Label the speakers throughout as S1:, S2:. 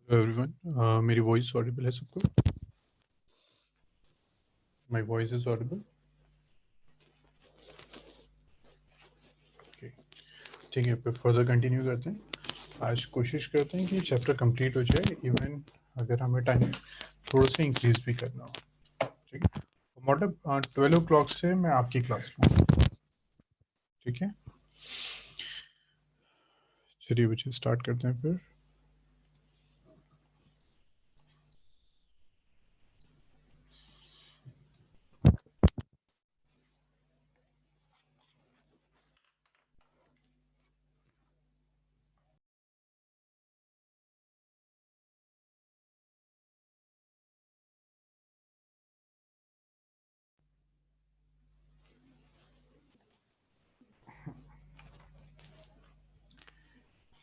S1: Everyone, मेरी voice Audible है सबको? My voice is Audible? Okay, ठीक है। फिर फर्दर कंटिन्यू करते हैं। आज कोशिश करते हैं कि चैप्टर कंप्लीट हो जाए, इवन अगर हमें टाइम थोड़ा सा इंक्रीज भी करना हो। ठीक है, मतलब 12 o'clock से मैं आपकी क्लास में हूँ। ठीक है, चलिए बच्चे स्टार्ट करते हैं फिर।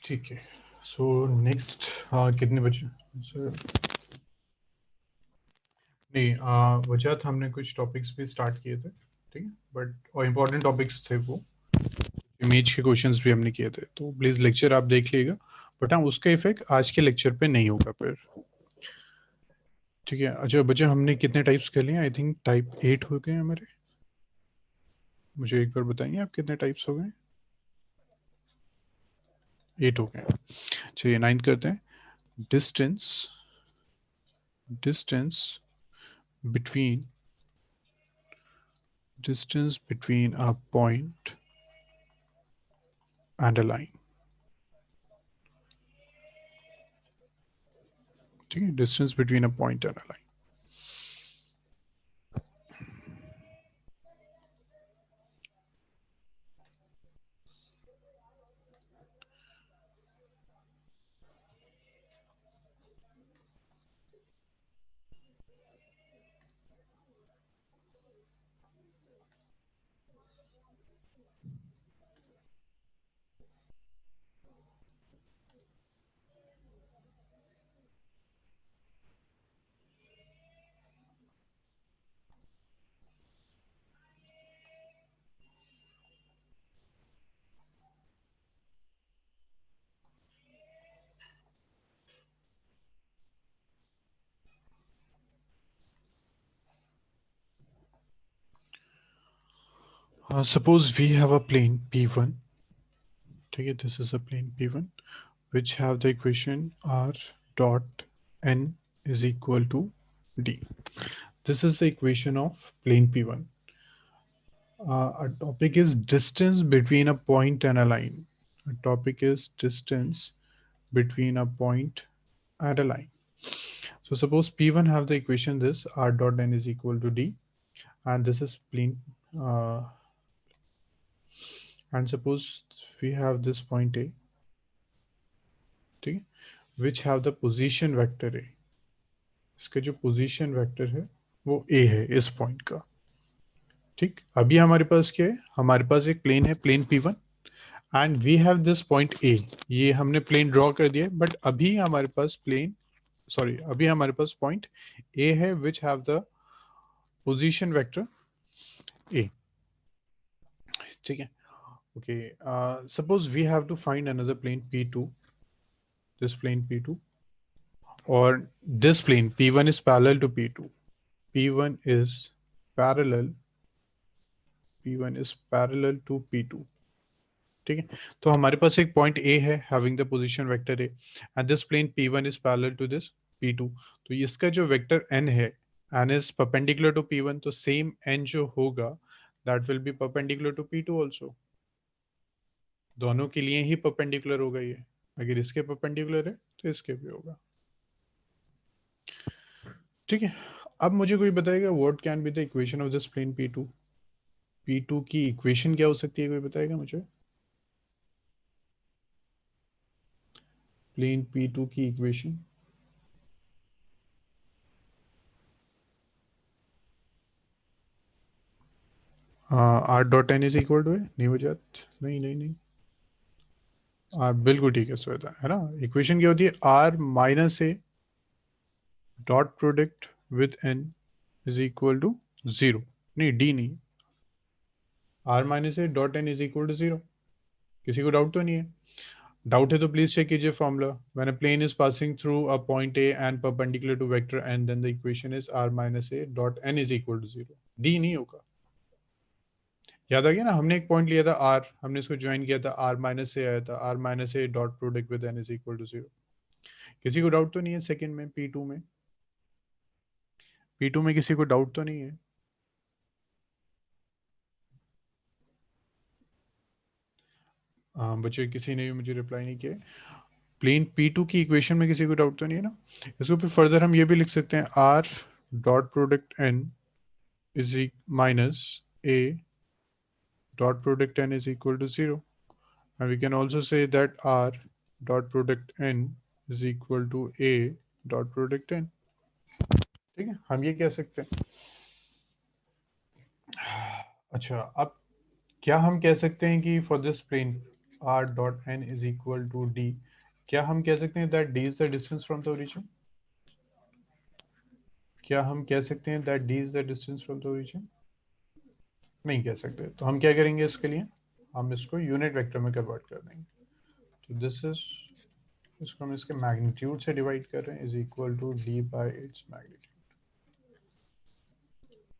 S1: ठीक है, सो नेक्स्ट कितने बजे सर? नहीं, वजह हमने कुछ टॉपिक्स भी स्टार्ट किए थे। ठीक है, बट और इम्पोर्टेंट टॉपिक्स थे वो। इमेज के क्वेश्चंस भी हमने किए थे, तो प्लीज लेक्चर आप देख लीजिएगा। बट हाँ, उसका इफेक्ट आज के लेक्चर पे नहीं होगा फिर। ठीक है, अच्छा बच्चे, हमने कितने टाइप्स कर लिए? आई थिंक टाइप 8 हो गए हमारे। मुझे एक बार बताएंगे आप कितने टाइप्स हो गए? 8 हो गए। चलिए नाइन्थ करते हैं। Distance distance between distance between a point and a line. ठीक है, distance between a point and a line. Suppose we have a plane P1. ठीक है, this is a plane P1 which have the equation r dot n is equal to d. This is the equation of plane P1. Our topic is distance between a point and a line. Our topic is distance between a point and a line. So suppose P1 have the equation this r dot n is equal to d, and this is plane. Uh, and suppose we have this point A, ठीक है, which have the position vector A. इसका जो position vector है वो ए है इस point का। ठीक, अभी हमारे पास क्या है? हमारे पास एक प्लेन है, plane P1, and we have this point A. ये हमने प्लेन ड्रॉ कर दिया है, बट अभी हमारे पास अभी हमारे पास पॉइंट ए है which have the position vector A. ठीक है, okay. Suppose we have to find another plane P2, this plane P2, और this plane P1 is parallel to P2. P1 is parallel P1 is parallel to P2. ठीक है, तो हमारे पास एक point A है having the position vector A, and this plane P1 is parallel to this P2। तो इसका जो vector n है, n is perpendicular to P1, तो सेम n जो होगा that will be perpendicular to P2 also. दोनों के लिए ही परपेंडिकुलर होगा ये। अगर इसके परपेंडिकुलर है तो इसके भी होगा। ठीक है, अब मुझे कोई बताएगा what can be the equation of this plane P2? P2 की इक्वेशन क्या हो सकती है? कोई बताएगा मुझे? प्लेन P2 की equation? R dot N is equal to है, नहीं हो जात? नहीं नहीं नहीं, आर बिल्कुल ठीक है श्वेता, है ना? इक्वेशन क्या होती है? R minus a dot product with n is equal to zero. नहीं, डी नहीं, r minus a dot N is equal to zero. किसी को डाउट तो नहीं है? डाउट है तो प्लीज चेक कीजिए formula. When a plane is passing through a point A and perpendicular to vector n, then the equation is r minus a dot N is equal to 0. D नहीं होगा. याद आ गया ना, हमने एक पॉइंट लिया था आर, हमने इसको ज्वाइन किया था, आर माइनस से आया था, r minus a dot product with n is equal to 0. किसी को डाउट तो नहीं है सेकंड में, P2 में? P2 में किसी को डाउट तो नहीं है? हाँ बच्चे, किसी ने भी मुझे रिप्लाई नहीं किया. प्लेन P2 की इक्वेशन में किसी को डाउट तो नहीं है ना? इसको फिर फर्दर हम ये भी लिख सकते हैं, r dot product n is minus a dot product n is equal to 0, and we can also say that r dot product n is equal to a dot product n. ठीक है, हम ये कह सकते हैं. अच्छा, अब क्या हम कह सकते हैं कि for this plane r dot n is equal to d, क्या हम कह सकते हैं that d is the distance from the origin? क्या हम कह सकते हैं that d is the distance from the origin? नहीं कह सकते. तो हम क्या करेंगे इसके लिए, हम इसको यूनिट वेक्टर में कन्वर्ट कर देंगे. तो दिस इज, इसको हम इसके मैग्नीट्यूड से डिवाइड कर रहे हैं, is equal to d by its magnitude.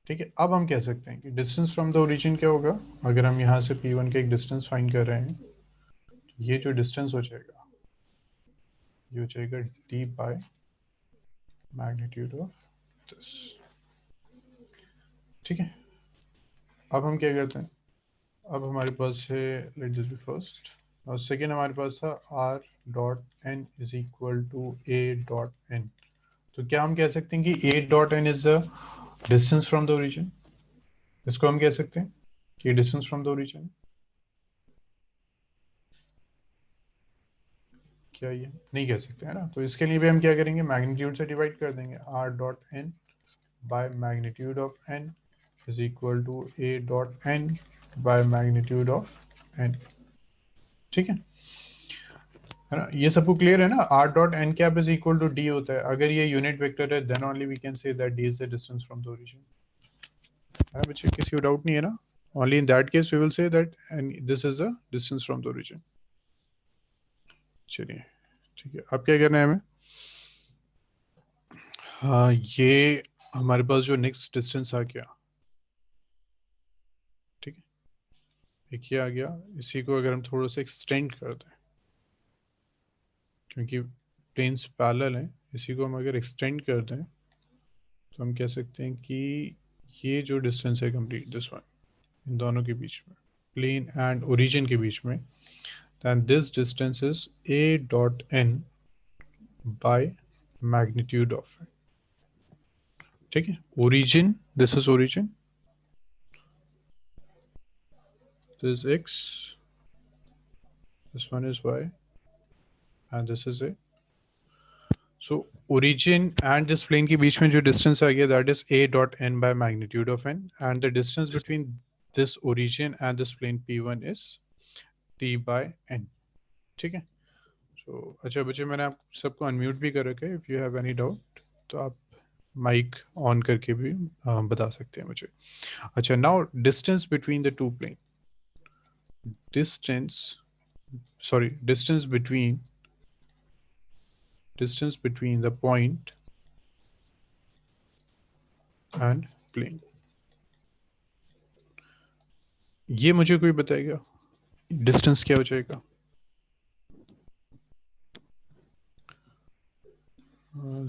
S1: ठीक है, अब हम कह सकते हैं कि डिस्टेंस फ्रॉम द ओरिजिन क्या होगा. अगर हम यहाँ से P1 का एक डिस्टेंस फाइंड कर रहे हैं, तो ये जो डिस्टेंस हो जाएगा, ये हो जाएगा D by magnitude of this. ठीक है, अब हम क्या करते हैं, अब हमारे पास है, लेट दिस बी फर्स्ट, और सेकेंड हमारे पास था r dot N is equal to a dot n. तो क्या हम कह सकते हैं कि a dot N is the distance from the origin. इसको हम कह सकते हैं कि डिस्टेंस फ्रॉम द ओरिजिन. क्या ये नहीं कह सकते है ना. तो इसके लिए भी हम क्या करेंगे, मैग्नीट्यूड से डिवाइड कर देंगे. R dot n by magnitude of n is equal to a dot n by magnitude of n. ठीक है ना, ये सबको क्लियर है ना. R dot n cap is equal to d होता है. अगर ये यूनिट वेक्टर है, then only we can say that d is the distance from the origin. है ना बच्चे, किसी को डाउट नहीं है ना? Only in that case we will say that and this is the distance from the origin. चलिए ठीक है, अब क्या करना है हमें. हाँ, ये हमारे पास जो नेक्स्ट डिस्टेंस आ गया, ठीक है, एक ये आ गया. इसी को अगर हम थोड़ा सा एक्सटेंड कर दें, क्योंकि प्लेन्स पैरेलल हैं, इसी को हम अगर एक्सटेंड कर दें, तो हम कह सकते हैं कि ये जो डिस्टेंस है कंप्लीट, दिस वन, इन दोनों के बीच में, प्लेन एंड ओरिजिन के बीच में, then this distance is a dot n by magnitude of it. ठीक है, origin, this is origin, this is x, this one is y, and this is a. So origin and this plane के बीच में जो distance आ गया, that is a dot n by magnitude of n, and the distance between this origin and this plane P1 is t by n. ठीक है. So अच्छा बच्चे, मैंने आप सबको अनम्यूट भी कर रखा है. If you have any doubt तो आप माइक ऑन करके भी बता सकते हैं मुझे. अच्छा, now distance between the two plane, distance between the point and plane. ये मुझे कोई बताएगा डिस्टेंस क्या हो जाएगा?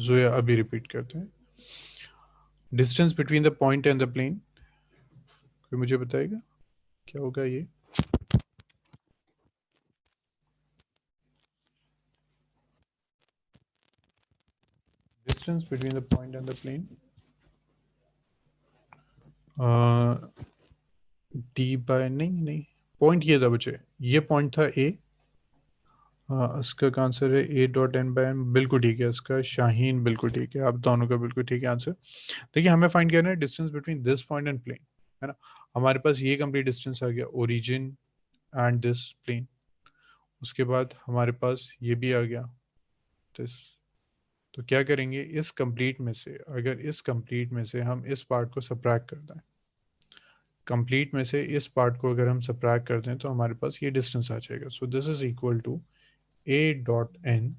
S1: जोया अभी रिपीट करते हैं. Distance between the point and the plane, कोई मुझे बताएगा क्या होगा ये? Distance between the point and the plane, d by, नहीं पॉइंट ये था बच्चे, ये पॉइंट था ए. हाँ, इसका आंसर है a dot n by m. बिल्कुल ठीक है इसका, शाहीन बिल्कुल ठीक है, आप दोनों का बिल्कुल ठीक है आंसर. देखिए, हमें फाइंड करना है distance between this point and plane, है ना. हमारे पास ये कंप्लीट डिस्टेंस आ गया, ओरिजिन एंड दिस प्लेन. उसके बाद हमारे पास ये भी आ गया, दिस. तो क्या करेंगे, इस कंप्लीट में से, अगर इस कंप्लीट में से हम इस पार्ट को सब्ट्रैक्ट कर दें, कंप्लीट में से इस पार्ट को अगर हम सब्ट्रैक्ट कर दें, तो हमारे पास ये डिस्टेंस आ जाएगा. So this is equal to a dot n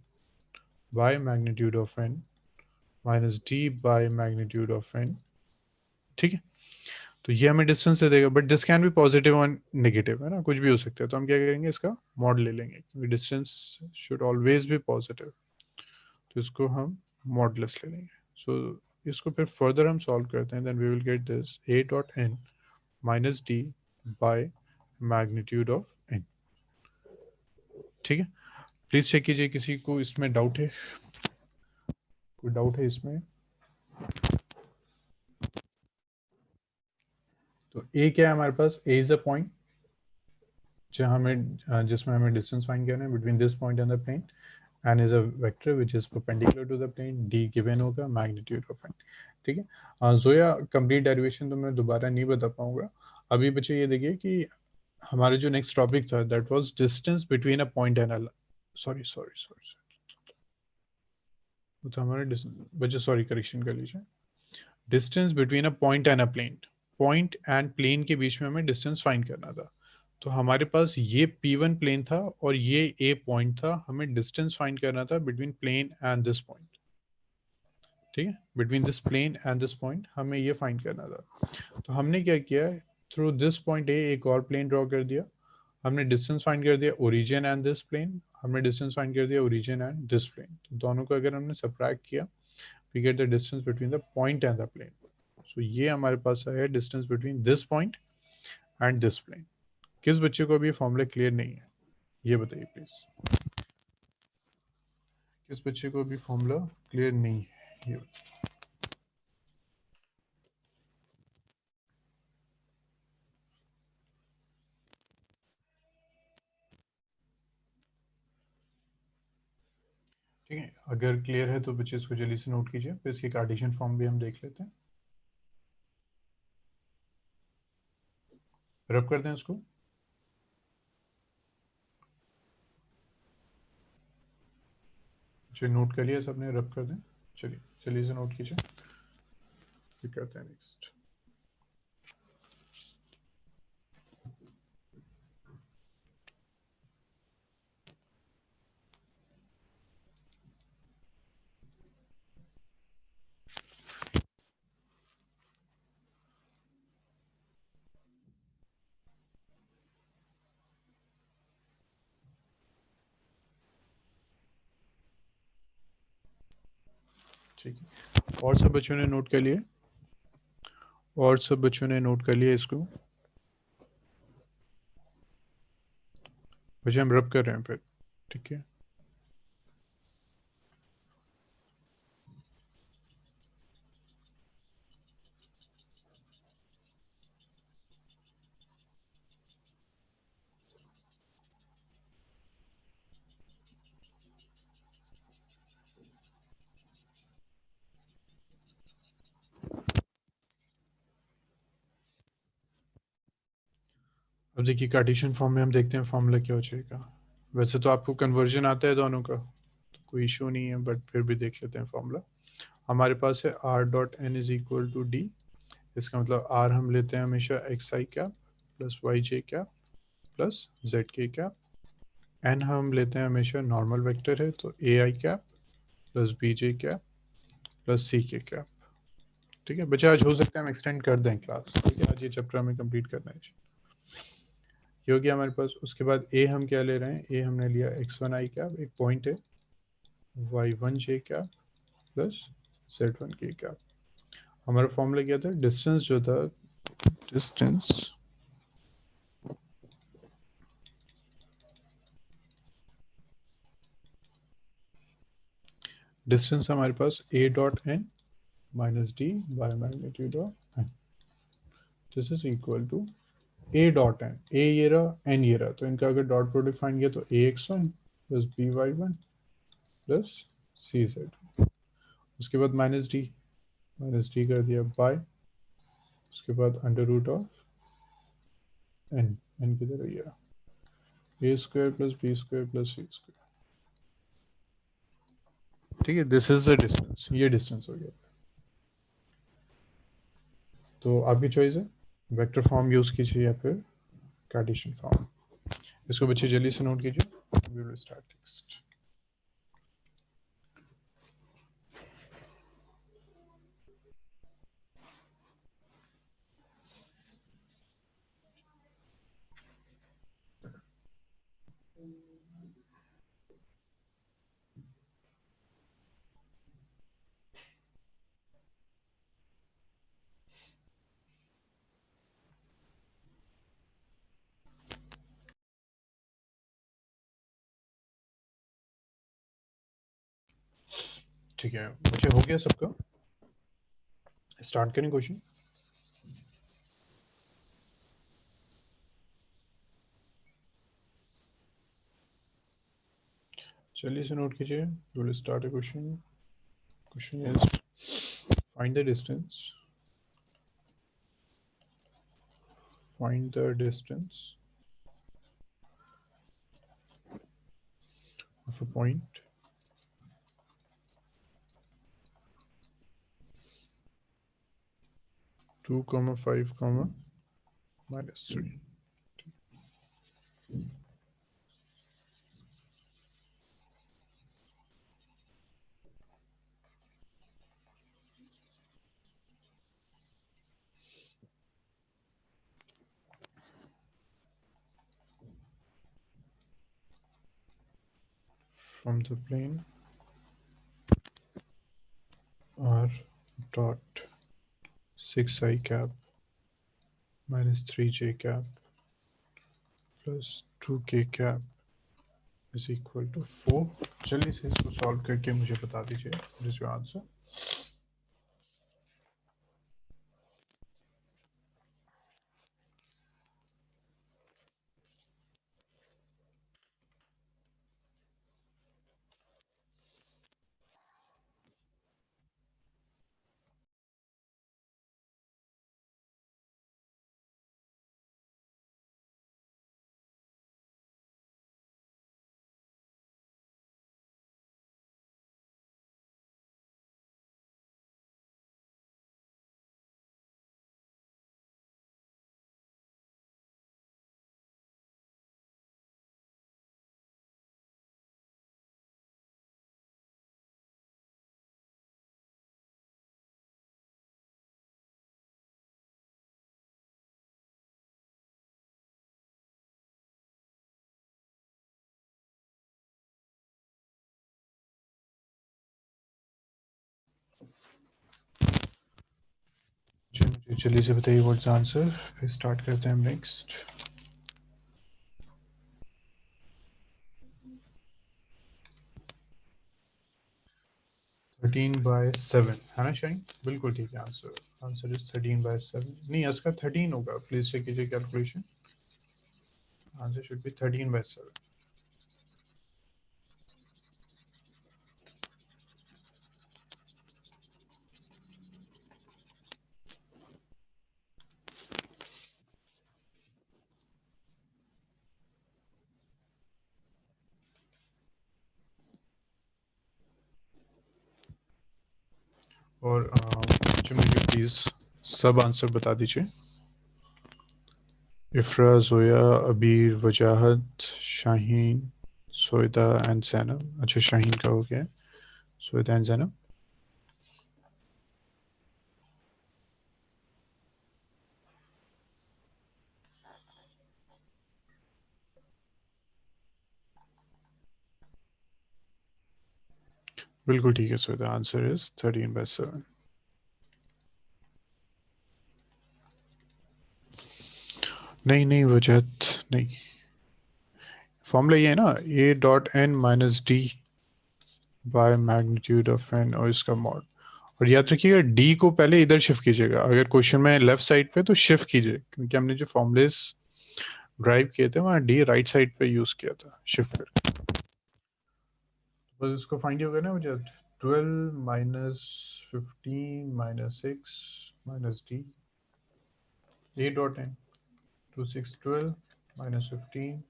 S1: by magnitude of n minus d by magnitude of n। ठीक है, तो ये हमें डिस्टेंस दे देगा, but this can be positive और नेगेटिव, है ना, कुछ भी हो सकता है। तो हम क्या करेंगे, इसका मॉड ले लेंगे, क्योंकि distance should always be positive, तो इसको हम मॉडलेस ले लेंगे। सो इसको फिर फर्दर हम सॉल्व करते हैं, then we will get this a dot n minus d by magnitude of n। ठीक है, प्लीज चेक कीजिए किसी को इसमें डाउट है, कोई डाउट है इसमें? तो a क्या है हमारे पास, a इज अ पॉइंट जहाँ हमें जिसमें हमें डिस्टेंस फाइंड करना है between this point and the plane, n is a vector which is perpendicular to the plane, d given होगा मैग्नीट्यूड ऑफ n। ठीक है, जोया कंप्लीट डेरिवेशन तो मैं दोबारा नहीं बता पाऊंगा। अभी बच्चे ये देखिए कि हमारा जो नेक्स्ट टॉपिक था that was distance between a point and a, sorry sorry sorry, तो हमारा बच्चे सॉरी करेक्शन कर लीजिए, distance between a point and a plane, point and plane के बीच में हमें डिस्टेंस फाइंड करना था। तो हमारे पास ये P1 प्लेन था और ये A पॉइंट था, हमें डिस्टेंस फाइंड करना था between plane and this point. ठीक है, between this plane and this point हमें ये फाइंड करना था। तो हमने क्या किया, थ्रू दिस पॉइंट ए एक और प्लेन ड्रॉ कर दिया, हमने डिस्टेंस फाइंड कर दिया ओरिजिन एंड दिस प्लेन, हमने डिस्टेंस फाइंड कर दिया ओरिजिन एंड दिस प्लेन। तो दोनों को अगर हमने सब्ट्रैक्ट किया, we get the distance between the point and the plane. So ये हमारे पास है distance between this point and this plane. किस बच्चे को अभी फॉर्मूला क्लियर नहीं है, ये बताइए प्लीज, किस बच्चे को अभी फॉर्मूला क्लियर नहीं है, ये बताइए। ठीक है, अगर क्लियर है तो बच्चे इसको जल्दी से नोट कीजिए, फिर इसकी कार्टेशियन फॉर्म भी हम देख लेते हैं। रब कर दें इसको, चलिए नोट कर लिया सबने, रब कर दें। चलिए चलिए इसे नोट कीजिए, फिर करते हैं नेक्स्ट। ठीक है, और सब बच्चों ने नोट कर लिए, और सब बच्चों ने नोट कर लिया इसको, बच्चे हम रब कर रहे हैं फिर। ठीक है, अब देखिए कार्टेशियन फॉर्म में हम देखते हैं फॉर्मूला क्या हो जाएगा। वैसे तो आपको कन्वर्जन आता है दोनों का, तो कोई इशू नहीं है, बट फिर भी देख लेते हैं फॉर्मूला। हमारे पास है r dot N is equal to D, इसका मतलब r हम लेते हैं हमेशा X I cap plus Y J cap plus Z K cap, N हम लेते हैं हमेशा नॉर्मल वेक्टर है, तो A I cap plus B J cap plus C K cap. ठीक है बच्चा, आज हो सकता है हम एक्सटेंड कर दें क्लास, ठीक है, आज ये चैप्टर हमें कंप्लीट करना है। ये हो गया हमारे पास। उसके बाद ए हम क्या ले रहे हैं, ए हमने लिया x1 आई कैप, एक पॉइंट है, y1 जे कैप प्लस z1 के कैप। हमारा फॉर्मूला क्या था, डिस्टेंस जो था, डिस्टेंस डिस्टेंस हमारे पास a dot n minus d by magnitude of n, this is equal to a dot n, a ये रहा n ये रहा, तो इनका अगर डॉट प्रोडक्ट फाइंड किया तो ax1 plus by1 plus cz, उसके बाद माइनस डी कर दिया बाय, उसके बाद under root of N, N की तरह ये रहा A square plus B square plus C square. ठीक है, दिस इज द डिस्टेंस, ये डिस्टेंस हो गया। तो आपकी चॉइस है, वेक्टर फॉर्म यूज कीजिए या फिर कार्टेशियन फॉर्म। इसको बच्चे जल्दी से नोट कीजिए, we will start text. ठीक है, बच्चे हो गया सबका? स्टार्ट करें क्वेश्चन। चलिए इसे नोट कीजिए। We will start a question. Question is find the distance, find the distance of a point two comma 5 comma minus 3 from the plane r dot 6 I cap minus 3j cap plus 2k cap is equal to 4। चलिए इसे इसको solve करके मुझे बता दीजिए this your answer. चलिए इसे बताइए व्हाट्स आंसर, फिर स्टार्ट करते हैं नेक्स्ट। 13/7 है ना शाइन? बिल्कुल ठीक है आंसर। Answer is 13/7। नहीं, इसका 13 होगा, प्लीज चेक कीजिए कैलकुलेशन। Answer should be 13/7। और मुझे प्लीज सब आंसर बता दीजिए। इफ्रा, जोया, अबीर, वजाहत, शाहीन, सोयदा एंड जैनब। अच्छा, शाहीन का हो गया, सोयदा एंड जैनब। बिल्कुल ठीक है सोयदा, आंसर इज 13/7। नहीं नहीं वजाहत नहीं, फॉर्मूला ये है ना, a dot n minus d by magnitude of n और इसका मॉड। और याद रखिएगा डी को पहले इधर शिफ्ट कीजिएगा, अगर क्वेश्चन में लेफ्ट साइड पे तो शिफ्ट कीजिए, क्योंकि हमने जो फॉर्मूलेस ड्राइव किए थे वहाँ डी राइट साइड पे यूज किया था शिफ्ट करके। बस इसको फाइंड होगा ना मुझे। 12 minus 15 minus 6 minus d a dot n 2 6 12 minus 15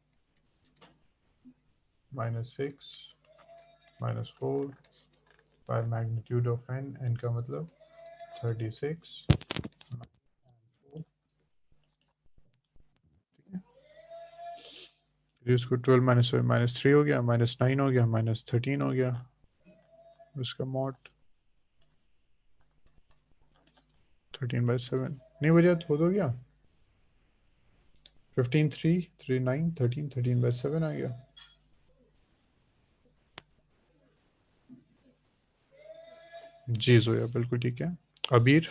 S1: minus 6 minus 4 by magnitude of N, n का मतलब 36। इसको 12 माइनस -3 हो गया, -9 हो गया, -13 हो गया, उसका मॉड 13/7 नहीं बजा तो हो गया 15 3 3 9 13 13/7 आ गया। जी जोया बिल्कुल ठीक है। अबीर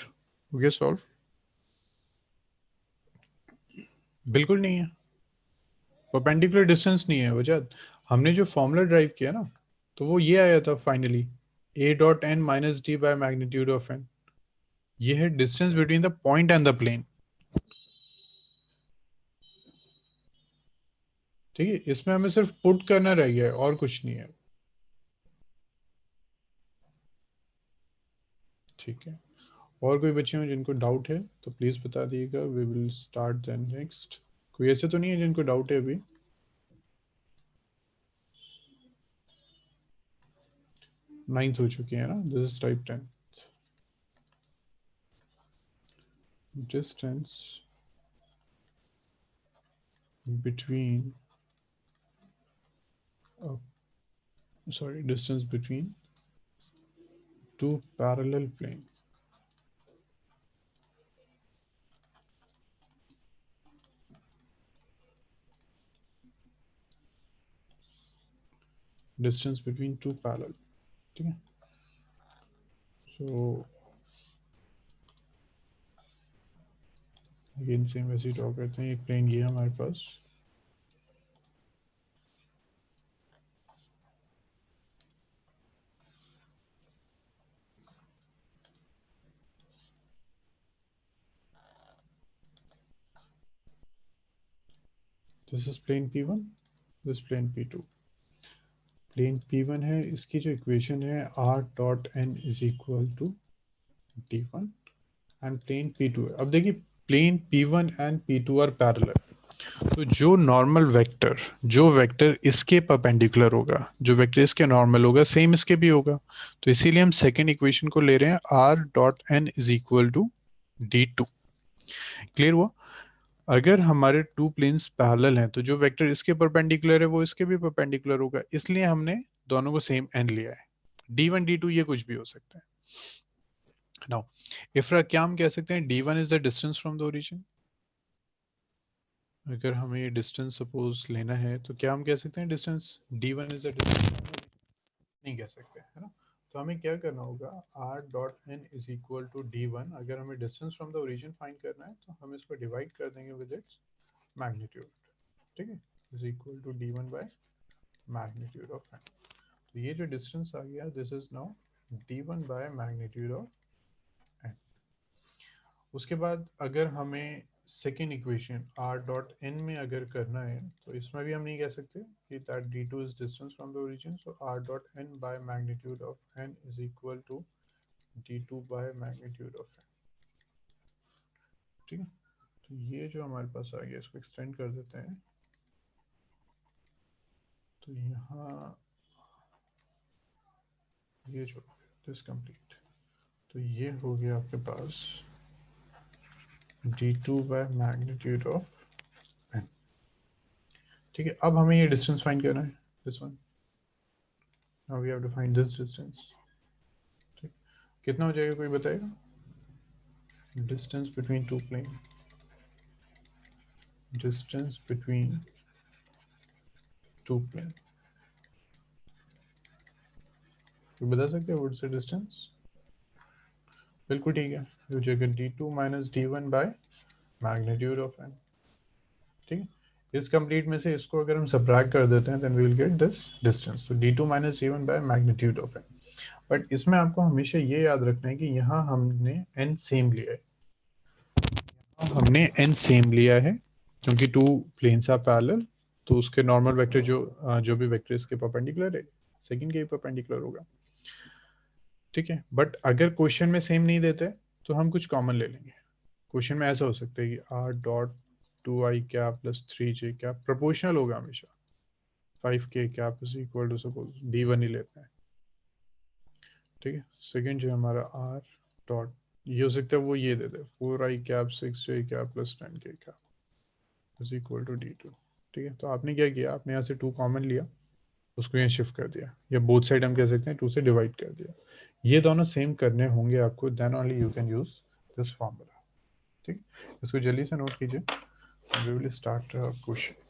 S1: हो गया सॉल्व? बिल्कुल नहीं है, परपेंडिकुलर डिस्टेंस नहीं है वजह। हमने जो फॉर्मूला ड्राइव किया ना, तो वो ये आया था finally, a.n minus d by magnitude of n। ये है distance between the point and the plane. ठीक है, इसमें हमें सिर्फ पुट करना रह गया है और कुछ नहीं है। ठीक है, और कोई बच्चे हो जिनको डाउट है तो प्लीज बता दिएगा, we will start then next. कोई ऐसे तो नहीं है जिनको डाउट है अभी? 9th हो चुकी है ना, this is type 10। Distance between distance between two parallel plane। Distance between to parallel. ठीक है, सो अगेन सेम वैसे ही ड्रॉ करते हैं। एक प्लेन ये है हमारे पास, this is plane P1, this plane P2। Plane P1 है, इसकी जो इक्वेशन है r.n is equal to d1, and plane P2 है। अब देखिए, plane P1 and P2 are parallel, तो जो नॉर्मल वेक्टर, जो वेक्टर इसके परपेंडिकुलर होगा, जो वेक्टर इसके नॉर्मल होगा, सेम इसके भी होगा। तो इसीलिए हम सेकेंड इक्वेशन को ले रहे हैं r.n is equal to d2। Clear हुआ? अगर हमारे टू प्लेन्स पैरेलल हैं तो जो वेक्टर इसके परपेंडिकुलर है वो इसके भी परपेंडिकुलर होगा, इसलिए हमने दोनों को सेम n लिया है। d1 d2 ये कुछ भी हो सकता है। नाउ इफरा, क्या हम कह सकते हैं d1 is the distance from the origin? अगर हमें ये डिस्टेंस सपोज लेना है तो क्या हम कह सकते हैं distance d1 is the distance? नहीं कह सकते, है ना। तो हमें क्या करना होगा, r.n is equal to d1। अगर हमें distance from the origin find करना है तो हम इसको डिवाइड कर देंगे विद इट्स मैग्नीट्यूड। ठीक है, is equal to d1 by magnitude of n। तो ये जो डिस्टेंस आ गया, this is now d1 by magnitude of n। उसके बाद अगर हमें सेकेंड इक्वेशन r.n में अगर करना है तो इसमें भी हम नहीं कह सकते कि that d2 is distance from the origin, so r.n by magnitude of n is equal to d2 by magnitude of n। ठीक है, तो ये जो हमारे पास आ गया, इसको एक्सटेंड कर देते हैं। तो यहाँ ये जो दिस कंप्लीट, तो ये हो गया आपके पास d2 by magnitude of n। ठीक है, अब हमें ये डिस्टेंस फाइंड करना है, this one. Now we have to find this distance. ठीक, कितना हो जाएगा कोई बताएगा? Distance between two plane, distance between two plane, कोई बता सकते हैं व्हाट्स द डिस्टेंस? बिल्कुल ठीक है, हो जाएगा d2 minus d1 by magnitude of n। ठीक है, इस कंप्लीट में से इसको अगर हम सब्ट्रैक्ट कर देते हैं then we will get this distance, तो d2 minus d1 by magnitude of n। But इसमें आपको हमेशा ये याद रखना है कि यहाँ हमने n सेम लिया है, क्योंकि टू प्लेन्स आर पैरेलल, तो उसके नॉर्मल वेक्टर जो भी वेक्टर इसके परपेंडिकुलर है, सेकंड के परपेंडिकुलर होगा। ठीक है, बट अगर क्वेश्चन में सेम नहीं देते तो हम कुछ कॉमन ले लेंगे। क्वेश्चन में ऐसा हो सकता है कि r.2i प्लस 3j प्रोपोर्शनल होगा हमेशा 5k is equal to suppose d1 ही लेते हैं। ठीक है, सेकेंड जो हमारा r डॉट, ये हो सकता है वो ये दे दे 4i 6j plus 10k is equal to d2। ठीक है, तो आपने क्या किया, आपने यहाँ से 2 कॉमन लिया, उसको यहाँ शिफ्ट कर दिया, या बोथ साइड हम कह सकते हैं 2 से डिवाइड कर दिया। ये दोनों सेम करने होंगे आपको, then only you can use this formula. ठीक, इसको जल्दी से नोट कीजिए, वी विल स्टार्ट क्वेश्चन।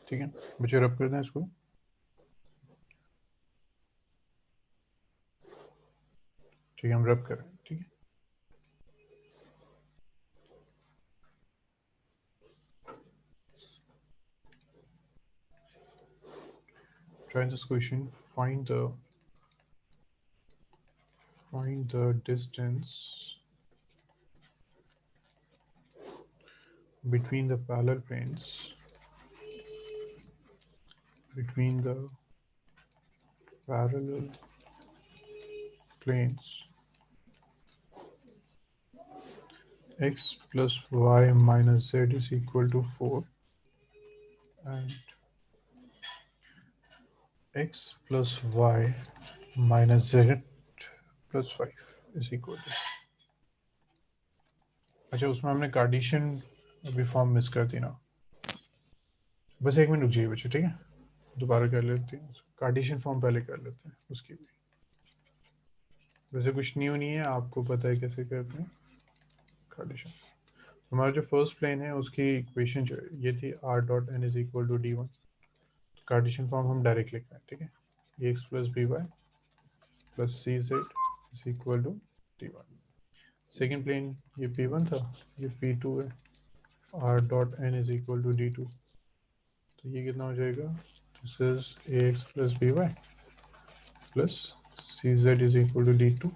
S1: ठीक है, बच्चे रब कर दें इसको। ठीक है, हम रब कर रहे हैं। ठीक है, try this question. Find the distance between the parallel planes, between the parallel planes x plus y minus z is equal to 4 and x plus y minus z plus 5 is equal to। अच्छा, उसमें हमने Cartesian अभी form miss कर दी ना, बस 1 minute रुक जाइए बच्चे। ठीक है, दोबारा कर लेते हैं, कार्टेशियन फॉर्म पहले कर लेते हैं उसकी भी। वैसे कुछ न्यू नहीं है, आपको पता है कैसे करते हैं कार्टेशियन। हमारा जो फर्स्ट प्लेन है उसकी इक्वेशन जो है ये थी r dot n is equal to d1। Cartesian form हम डायरेक्ट लिख रहे हैं। ठीक है, ये x plus b y plus c z is equal to d1। Second plane ये p1 था, ये p2 है, r dot n is equal to d2। तो ये कितना हो जाएगा, this is ax plus b y plus c z is equal to d2।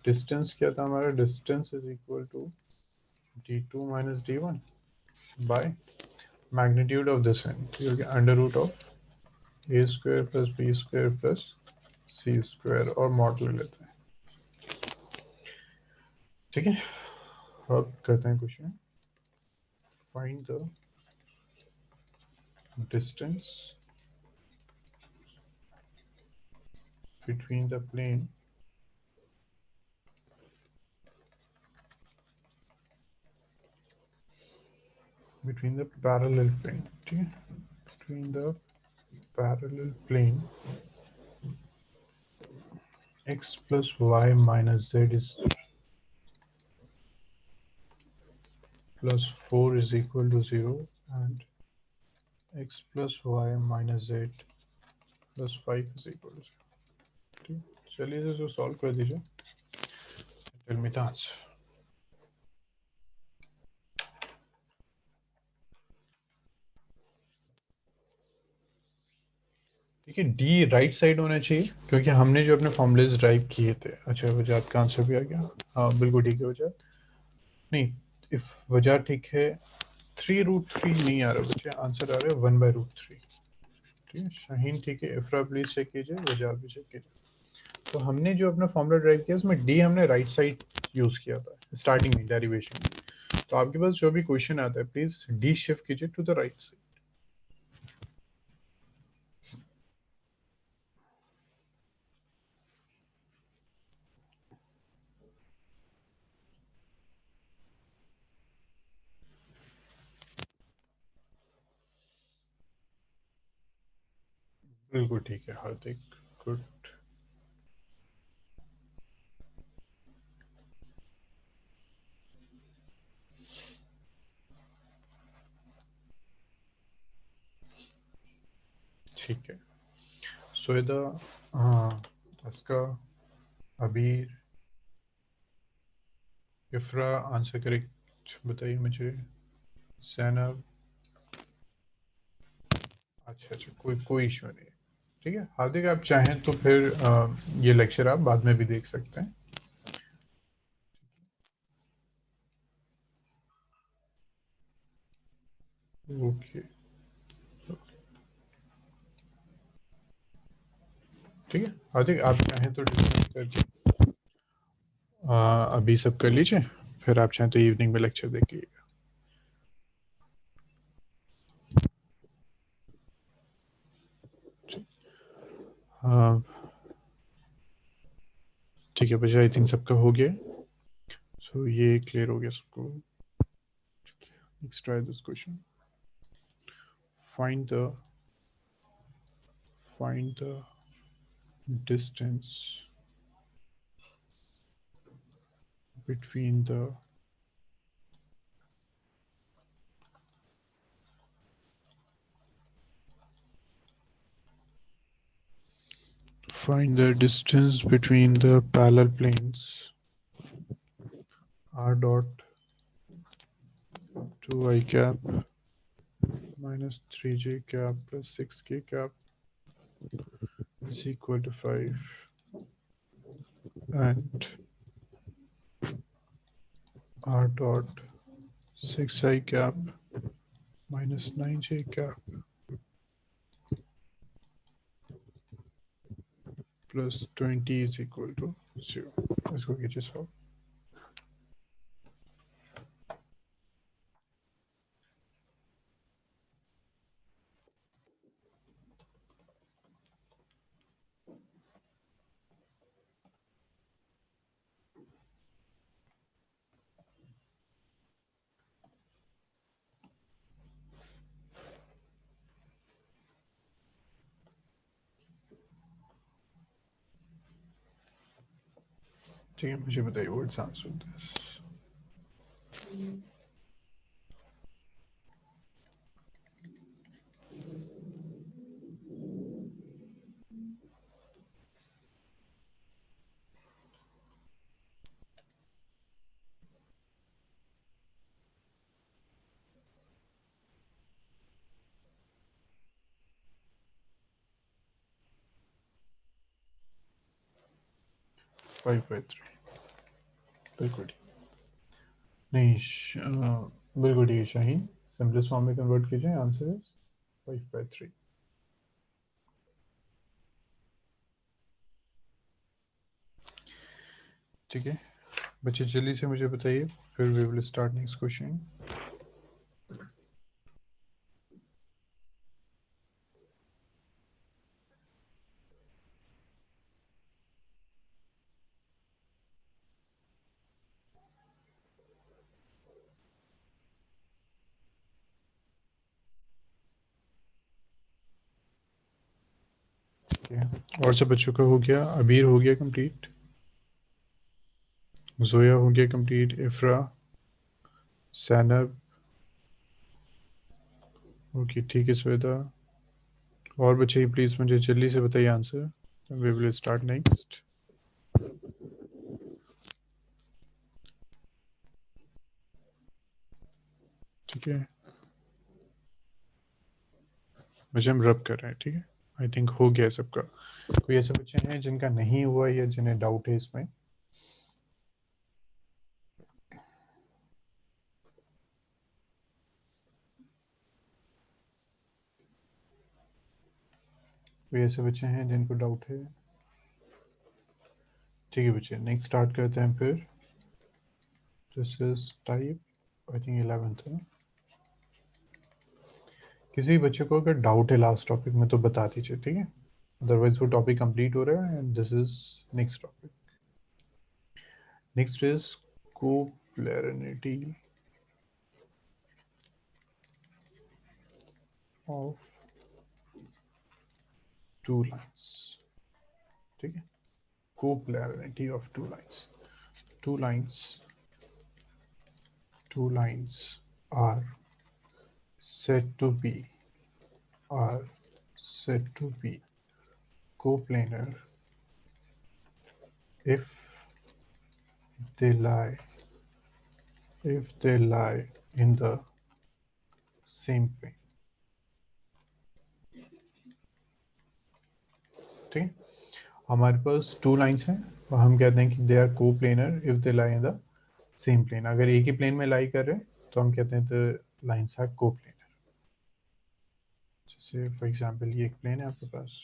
S1: Distance क्या था हमारा, distance is equal to d2 minus d1 by magnitude of this and under root of a square plus B square plus C square और mod ले लेते हैं। ठीक है, अब करते हैं question. Find the distance between the plane between the parallel plane। ठीक है, between the parallel plane x plus y minus z is plus 4 is equal to 0 and x plus y minus z plus 5 is equal to 0। ठीक, चलिए इसे solve कर दीजिए। Tell me the answer. ठीक है, D right side होना चाहिए क्योंकि हमने जो अपने फॉर्मूलेज ड्राइव किए थे। अच्छा, वजात का आंसर भी आ गया। हाँ बिल्कुल ठीक है वजात। नहीं, इफ वजात ठीक है, 3√3 नहीं आ रहा बच्चे, आंसर आ रहा है 1/√3। ठीक है, शाहीन ठीक है, इफ्रा प्लीज चेक कीजिए, वजात भी चेक कीजिए। तो हमने जो अपना फॉर्मूला ड्राइव किया उसमें डी हमने राइट साइड यूज किया था स्टार्टिंग में डेरिवेशन में। तो आपके पास जो भी क्वेश्चन आता है प्लीज डी शिफ्ट कीजिए टू द राइट साइड। बिल्कुल ठीक है हार्दिक, गुड। ठीक है, सुएदा, हाँ, तस्का, अबीर, इफ्रा आंसर करेक्ट बताइए मुझे। जैनब, अच्छा अच्छा, कोई इशू नहीं है। ठीक है हार्दिक, आप चाहें तो फिर ये लेक्चर आप बाद में भी देख सकते हैं। ओके, ठीक है हार्दिक, आप चाहें तो डिस्कस करके अभी सब कर लीजिए, फिर आप चाहें तो इवनिंग में लेक्चर देख लीजिएगा। हाँ ठीक है बच्चा, आई थिंक सबका हो गया। सो ये क्लियर हो गया सबको। Next try this question. Find the distance between the parallel planes r dot 2 I cap minus 3j cap plus 6k cap is equal to 5, and r dot 6I cap minus 9j cap plus 20 is equal to 0. Let's go get this out. ठीक है, मुझे बताइए what's answer this. 5/3 बिल्कुल नहीं बिल्कुल ठीक है Shaheen, simplest form में कन्वर्ट कीजिए, आंसर इज 5/3। ठीक है बच्चे, जल्दी से मुझे बताइए, फिर we will start next question. ठीक है, और सब बच्चों का हो गया? अबीर हो गया कंप्लीट, जोया हो गया कंप्लीट, इफ्रा, सैनब, ओके ठीक है श्वेता, और बच्चे प्लीज़ मुझे जल्दी से बताइए answer, we will start next. ठीक है बच्चे हम रब कर रहे हैं, ठीक है, आई थिंक हो गया सबका। कोई ऐसे बच्चे हैं जिनका नहीं हुआ या जिन्हें डाउट है इसमें? कोई ऐसे बच्चे हैं जिनको डाउट है? ठीक है बच्चे, नेक्स्ट स्टार्ट करते हैं फिर। This is type I think 11th है। किसी बच्चे को अगर डाउट है लास्ट टॉपिक में तो बता दीजिए, ठीक है, अदरवाइज वो टॉपिक कंप्लीट हो रहा है and this is next topic. Next is coplanarity of two lines. ठीक है, coplanarity of two lines. Two lines are said to be are said to be coplanar if they lie in the same plane। ठीक है, हमारे पास two lines हैं और हम कहते हैं कि they are coplanar if they lie in the same plane. अगर एक ही प्लेन में लाई कर रहे हैं तो हम कहते हैं द लाइंस आर को प्लेनर। जैसे फॉर एग्जांपल ये एक प्लेन है आपके पास,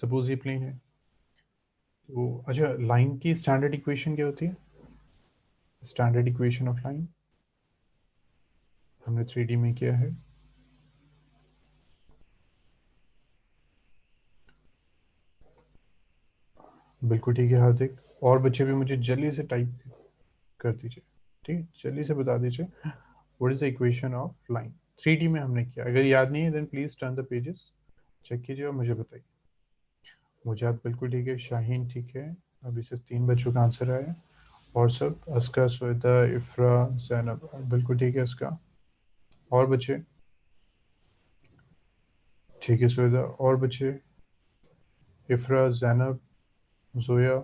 S1: सपोज ये प्लेन है तो अच्छा, लाइन की स्टैंडर्ड इक्वेशन क्या होती है? स्टैंडर्ड इक्वेशन ऑफ लाइन हमने 3D में किया है। बिल्कुल ठीक है हार्दिक, और बच्चे भी मुझे जल्दी से टाइप कर दीजिए, ठीक है, जल्दी से बता दीजिए what is the equation of line. 3D में हमने किया, अगर याद नहीं है then please turn the pages, check कीजिए और मुझे बताइए। मुजाद बिल्कुल ठीक है, शाहीन ठीक है, अभी से 3 बच्चों का आंसर आया। और सब अस्का, स्वेता, इफ्रा, जैनब बिल्कुल ठीक है इसका। और बच्चे? ठीक है स्वेता, और बच्चे? इफ्रा, जैनब, जोया,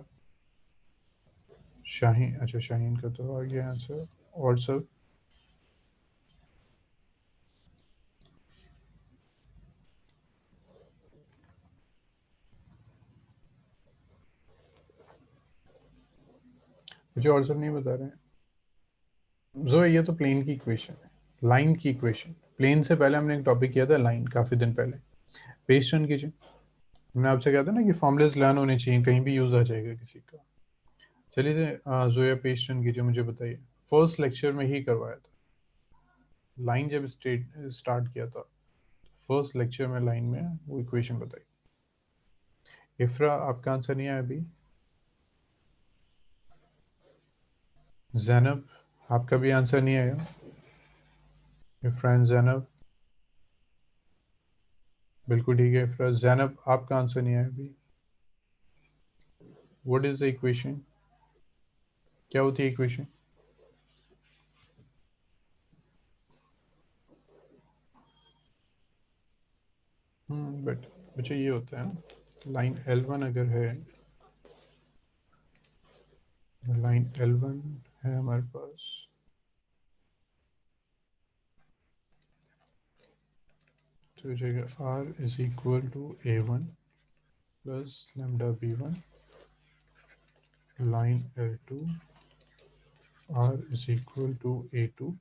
S1: शाहीन, अच्छा शाहीन का तो आ गया आंसर। और सब? मुझे और सब नहीं बता रहे हैं। जोया ये तो प्लेन की इक्वेशन है, लाइन की इक्वेशन। प्लेन से पहले हमने एक टॉपिक किया था लाइन, काफी दिन पहले। पेज टर्न कीजिए। हमने आपसे कहा था ना कि फॉर्मुलेस लर्न होने चाहिए, कहीं भी यूज आ जाएगा किसी का। चलिए से जोया पेज टर्न कीजिए, मुझे बताइए। फर्स्ट लेक्चर में ही करवाया था लाइन, जब स्टार्ट किया था फर्स्ट लेक्चर में लाइन में वो इक्वेशन बताई। इफ्रा आपका आंसर नहीं आया अभी। जैनब आपका भी आंसर नहीं आया। इफ्रा एंड जैनब बिल्कुल ठीक है। इफ्रा, जैनब आपका आंसर नहीं आया अभी। What is the equation? क्या होती है इक्वेशन? बट बच्चा ये होता है लाइन L1 अगर है, लाइन L1 है हमारे पास, तो हो जाएगा R is equal to A1 plus lambda B1 line L2, R is equal to A2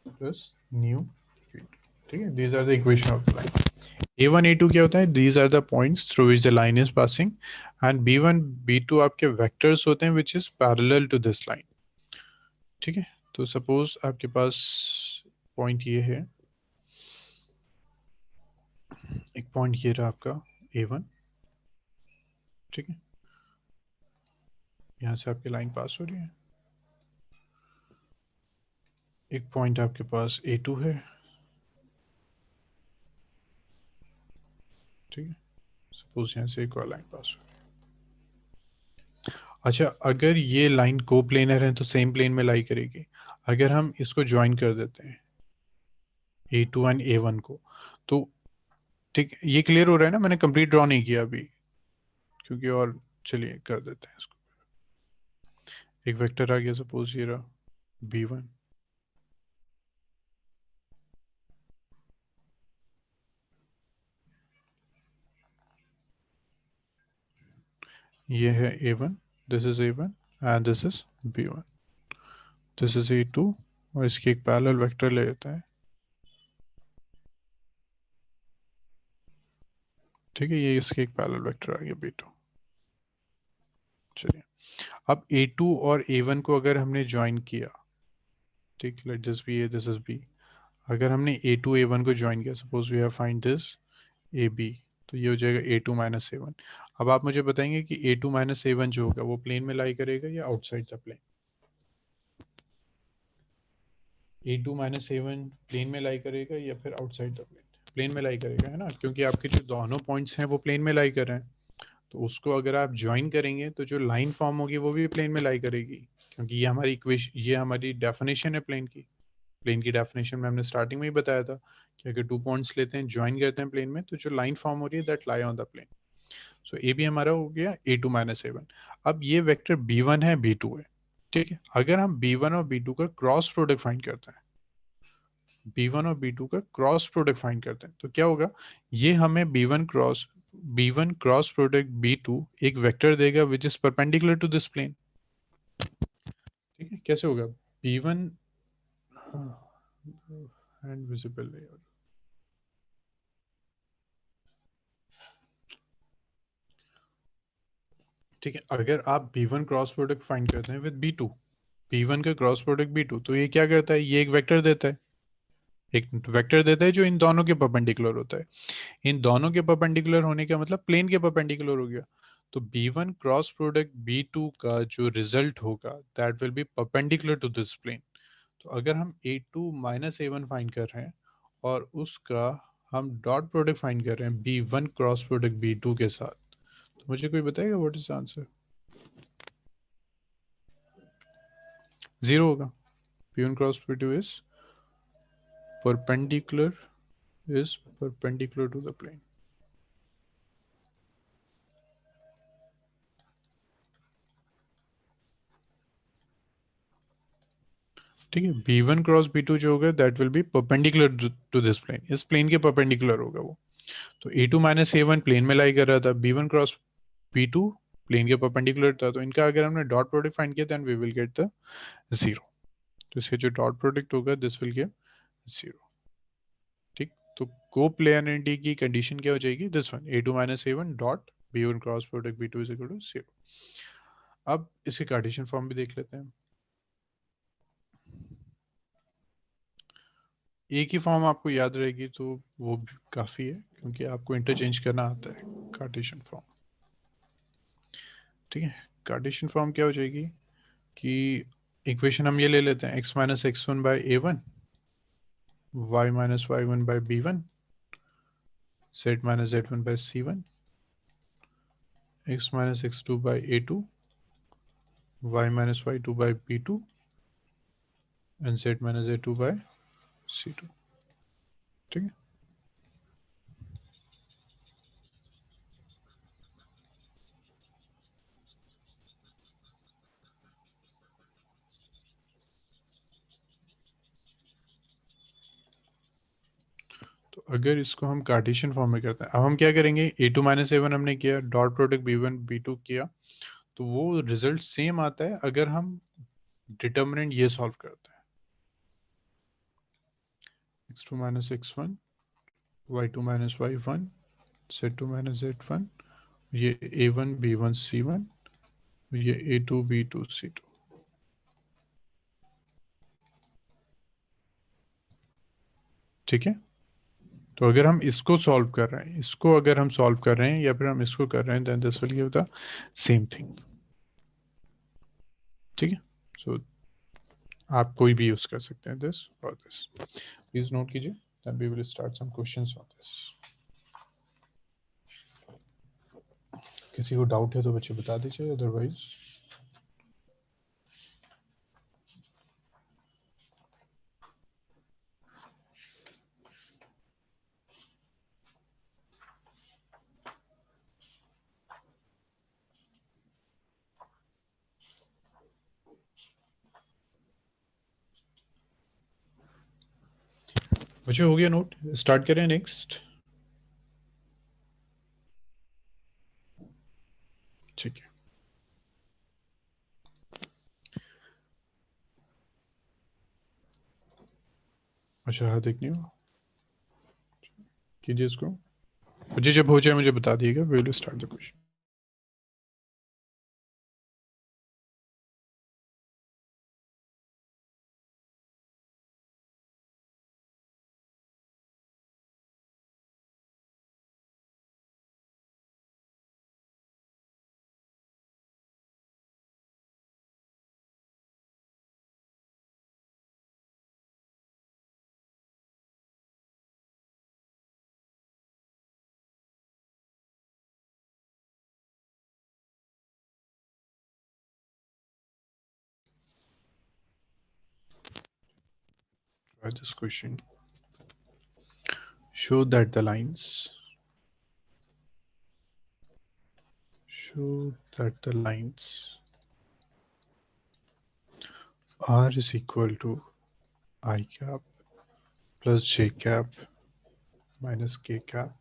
S1: plus mu B2। ठीक है, these are the equation of the line. A1 A2 क्या होता है? These are the points through which the line is passing. And B1 B2 आपके vectors होते हैं which is parallel to this line. ठीक है, तो सपोज आपके पास पॉइंट ये है, एक पॉइंट ये रहा आपका A1। ठीक है, यहाँ से आपकी लाइन पास हो रही है। एक पॉइंट आपके पास A2 है। ठीक है, सपोज यहाँ से एक और लाइन पास हो रही है। अच्छा, अगर ये लाइन को प्लेनर है तो सेम प्लेन में लाई करेगी। अगर हम इसको ज्वाइन कर देते हैं A2 एंड A1 को, तो ठीक, ये क्लियर हो रहा है ना? मैंने कंप्लीट ड्रॉ नहीं किया अभी, क्योंकि और चलिए कर देते हैं इसको। एक वेक्टर आ गया, सपोज ये रहा B1। ये है A1, this is A1 and this is B1, this is A2, और इसकी एक पैरेलल वेक्टर ले लेते हैं। ठीक है, ये इसके एक पैरेलल वेक्टर आ गया B2। चलिए, अब A2 और A1 को अगर हमने ज्वाइन किया, ठीक, let this be A, this is B। अगर हमने A2 A1 को ज्वाइन किया, suppose we have find this AB, तो ये हो जाएगा A2 माइनस A1। अब आप मुझे बताएंगे कि A2 माइनस A1 जो होगा वो प्लेन में लाई करेगा या outside the plane? A2 minus A1 plane में लाई करेगा या फिर आउटसाइड द प्लेन? प्लेन में लाई करेगा, है ना, क्योंकि आपके जो दोनों पॉइंट्स हैं वो प्लेन में लाई कर रहे हैं। तो उसको अगर आप ज्वाइन करेंगे तो जो लाइन फॉर्म होगी वो भी प्लेन में लाई करेगी, क्योंकि ये हमारी इक्वेशन, ये हमारी डेफिनेशन है प्लेन की। प्लेन की डेफिनेशन में हमने स्टार्टिंग में ही बताया था कि अगर 2 पॉइंट्स लेते हैं, ज्वाइन करते हैं प्लेन में, तो जो लाइन फॉर्म हो रही है that lie on the plane. So A भी हमारा हो गया A2 माइनस A1। अब ये वेक्टर B1 है, B2 है। ठीक है, अगर हम B1 और B2 का क्रॉस प्रोडक्ट फाइंड करते हैं, B1 और B2 का क्रॉस प्रोडक्ट फाइंड करते हैं, तो क्या होगा? ये हमें B1 क्रॉस प्रोडक्ट B2 एक वेक्टर देगा which is perpendicular to this plane. ठीक है, कैसे होगा? B1 एंड विजिबल, ठीक है, अगर आप B1 क्रॉस प्रोडक्ट फाइंड करते हैं विद B2, B1 का क्रॉस प्रोडक्ट B2, तो ये क्या करता है, ये एक वेक्टर देता है, एक वेक्टर देता है जो इन दोनों के परपेंडिकुलर होता है। इन दोनों के परपेंडिकुलर होने का मतलब प्लेन के परपेंडिकुलर हो गया। तो B1 क्रॉस प्रोडक्ट B2 का जो रिजल्ट होगा that will be perpendicular to this plane. तो अगर हम A2 माइनस A1 फाइंड कर रहे हैं और उसका हम डॉट प्रोडक्ट फाइंड कर रहे हैं B1 क्रॉस प्रोडक्ट B2 के साथ, तो मुझे कोई बताएगा व्हाट इज आंसर? जीरो होगा। B1 cross B2 perpendicular is perpendicular to the plane। ठीक है, B1 क्रॉस B2 जो होगा that will be perpendicular to this plane, इस प्लेन के परपेंडिकुलर होगा वो। तो A2 माइनस A1 प्लेन में लाई कर रहा था, B1 क्रॉस B2 प्लेन के परपेंडिकुलर था, तो इनका अगर हमने डॉट प्रोडक्ट फाइंड किया then we will get the zero. तो इसके जो डॉट प्रोडक्ट होगा दिस विल गिव जीरो। ठीक, तो कोप्लेनरिटी की कंडीशन क्या हो जाएगी, this one A2 minus A1 dot B1 cross product B2 is equal to zero. अब इसके कार्टेशियन फॉर्म भी देख लेते हैं। एक ही फॉर्म आपको याद रहेगी तो वो भी काफ़ी है, क्योंकि आपको इंटरचेंज करना आता है कार्टेशियन फॉर्म। ठीक है, कार्टेशियन फॉर्म क्या हो जाएगी कि इक्वेशन हम ये ले लेते हैं x minus x one by a one, y minus Y one by b one, z minus Z one by c one, x minus x two by a two, y minus y two by b two, and z minus a two by c two. ठीक है, तो अगर इसको हम Cartesian form में करते हैं, अब हम क्या करेंगे, a two minus A one हमने किया, dot product b one b two किया, तो वो रिजल्ट सेम आता है अगर हम डिटर्मिनेंट ये सॉल्व करते हैं, x2 minus x1, y2 minus y1, z2 minus z1, ये a1 b1 c1, ये a2 b2 c2। ठीक है, तो अगर हम इसको सॉल्व कर रहे हैं, इसको अगर हम सॉल्व कर रहे हैं या फिर हम इसको कर रहे हैं, then this will give the same thing. ठीक है, सो आप कोई भी यूज कर सकते हैं दिस और दिस, प्लीज नोट कीजिए, then we will start some questions on this. किसी को डाउट है तो बच्चे बता दीजिए, अदरवाइज बच्चे हो गया नोट, स्टार्ट करें नेक्स्ट। ठीक है, अच्छा हाँ देखनी हो कीजिए इसको, मुझे जब हो जाए मुझे बता दिएगा, we will start the question. Try this question. Show that the lines R is equal to I cap plus J cap minus K cap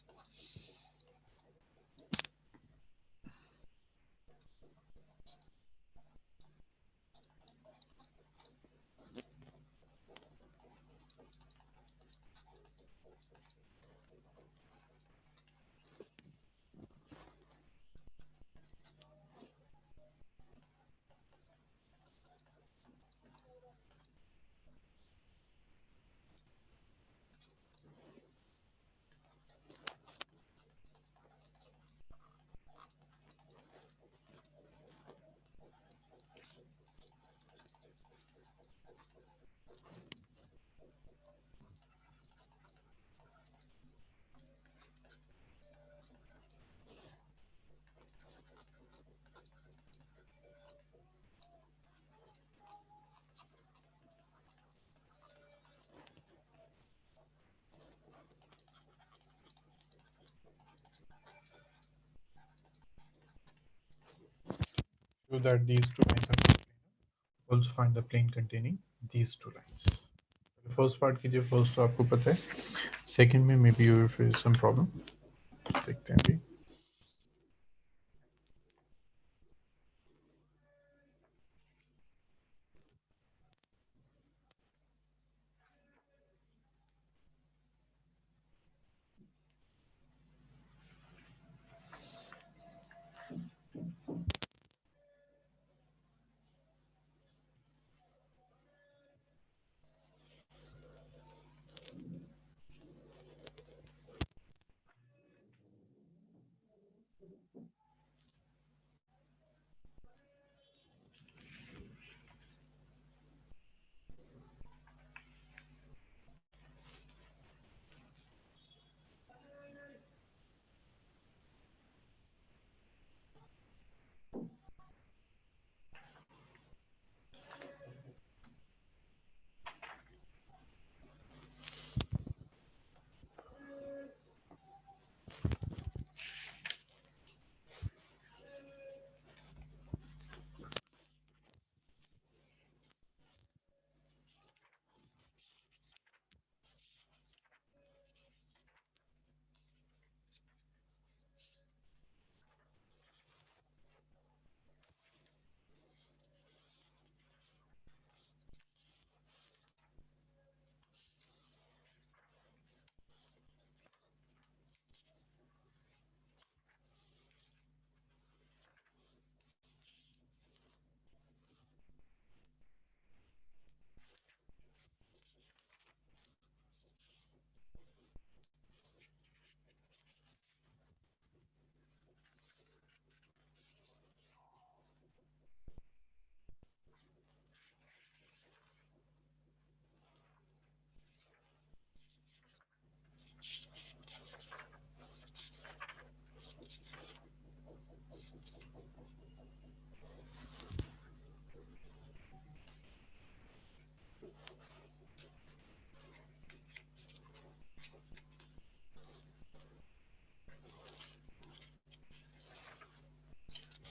S1: so that these two lines are plane. Also find the plane containing these two lines. First part कीजिए, first तो आपको पता है, second में maybe you will face some problem, देखते हैं अभी।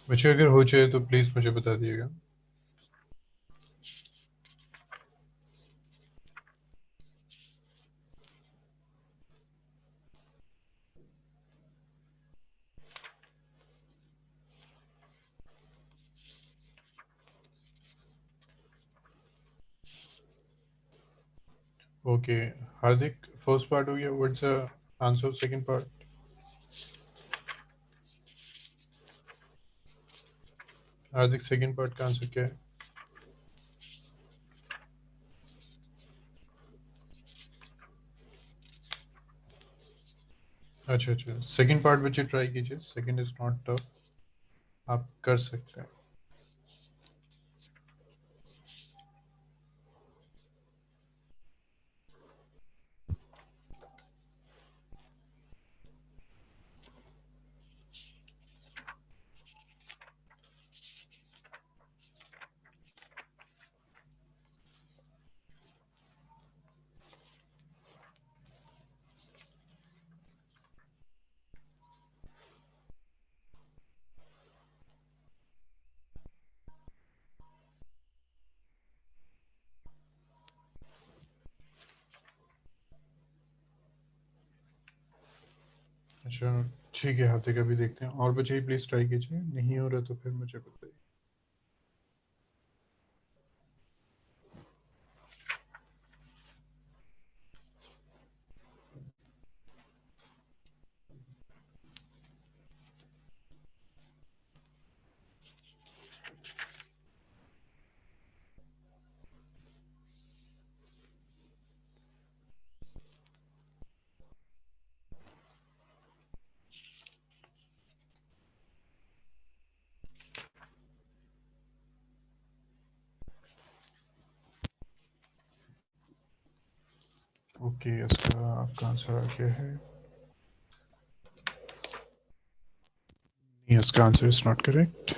S1: बच्चे अगर हो जाए तो प्लीज मुझे बता दिएगा। ओके हार्दिक, फर्स्ट पार्ट हो गया, what's the answer second part? Hardik second part का आंसर क्या है? अच्छा अच्छा, सेकंड पार्ट बच्चे ट्राई कीजिए, सेकंड इज नॉट टफ, आप कर सकते हैं। अच्छा ठीक है हार्दिक, अभी देखते हैं, और बच्चे प्लीज ट्राई कीजिए, नहीं हो रहा तो फिर मुझे बताइए। ओके इसका आपका आंसर आ गया है, नहीं इसका आंसर इज नॉट करेक्ट।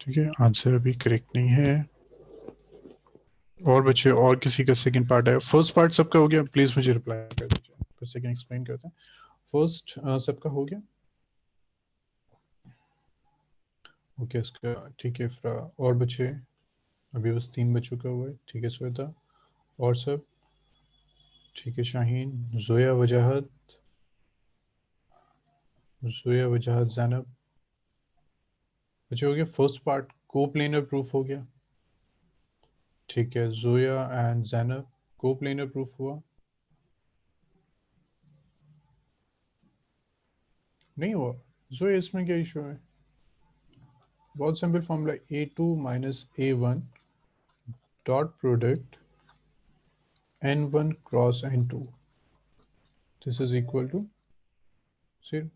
S1: ठीक है, आंसर अभी करेक्ट नहीं है। और बच्चे, और किसी का सेकंड पार्ट है? फर्स्ट पार्ट सबका हो गया, प्लीज मुझे रिप्लाई कर दीजिए, फिर सेकंड एक्सप्लेन करते हैं। फर्स्ट सबका हो गया? ओके, इसका ठीक है। और बच्चे अभी बस 3 बच्चों का हुआ है। ठीक है श्वेता, और सब ठीक है। शाहीन, जोया वजाहत, जैनब। बच्चे हो गया फर्स्ट पार्ट, को प्लेनर प्रूफ हो गया। ठीक है, जोया एंड जैनब, को प्लेनर प्रूफ हुआ। नहीं हुआ जोया, इसमें क्या इशू है? बहुत simple formula, A2 minus A1 dot product N1 cross N2, this is equal to 0।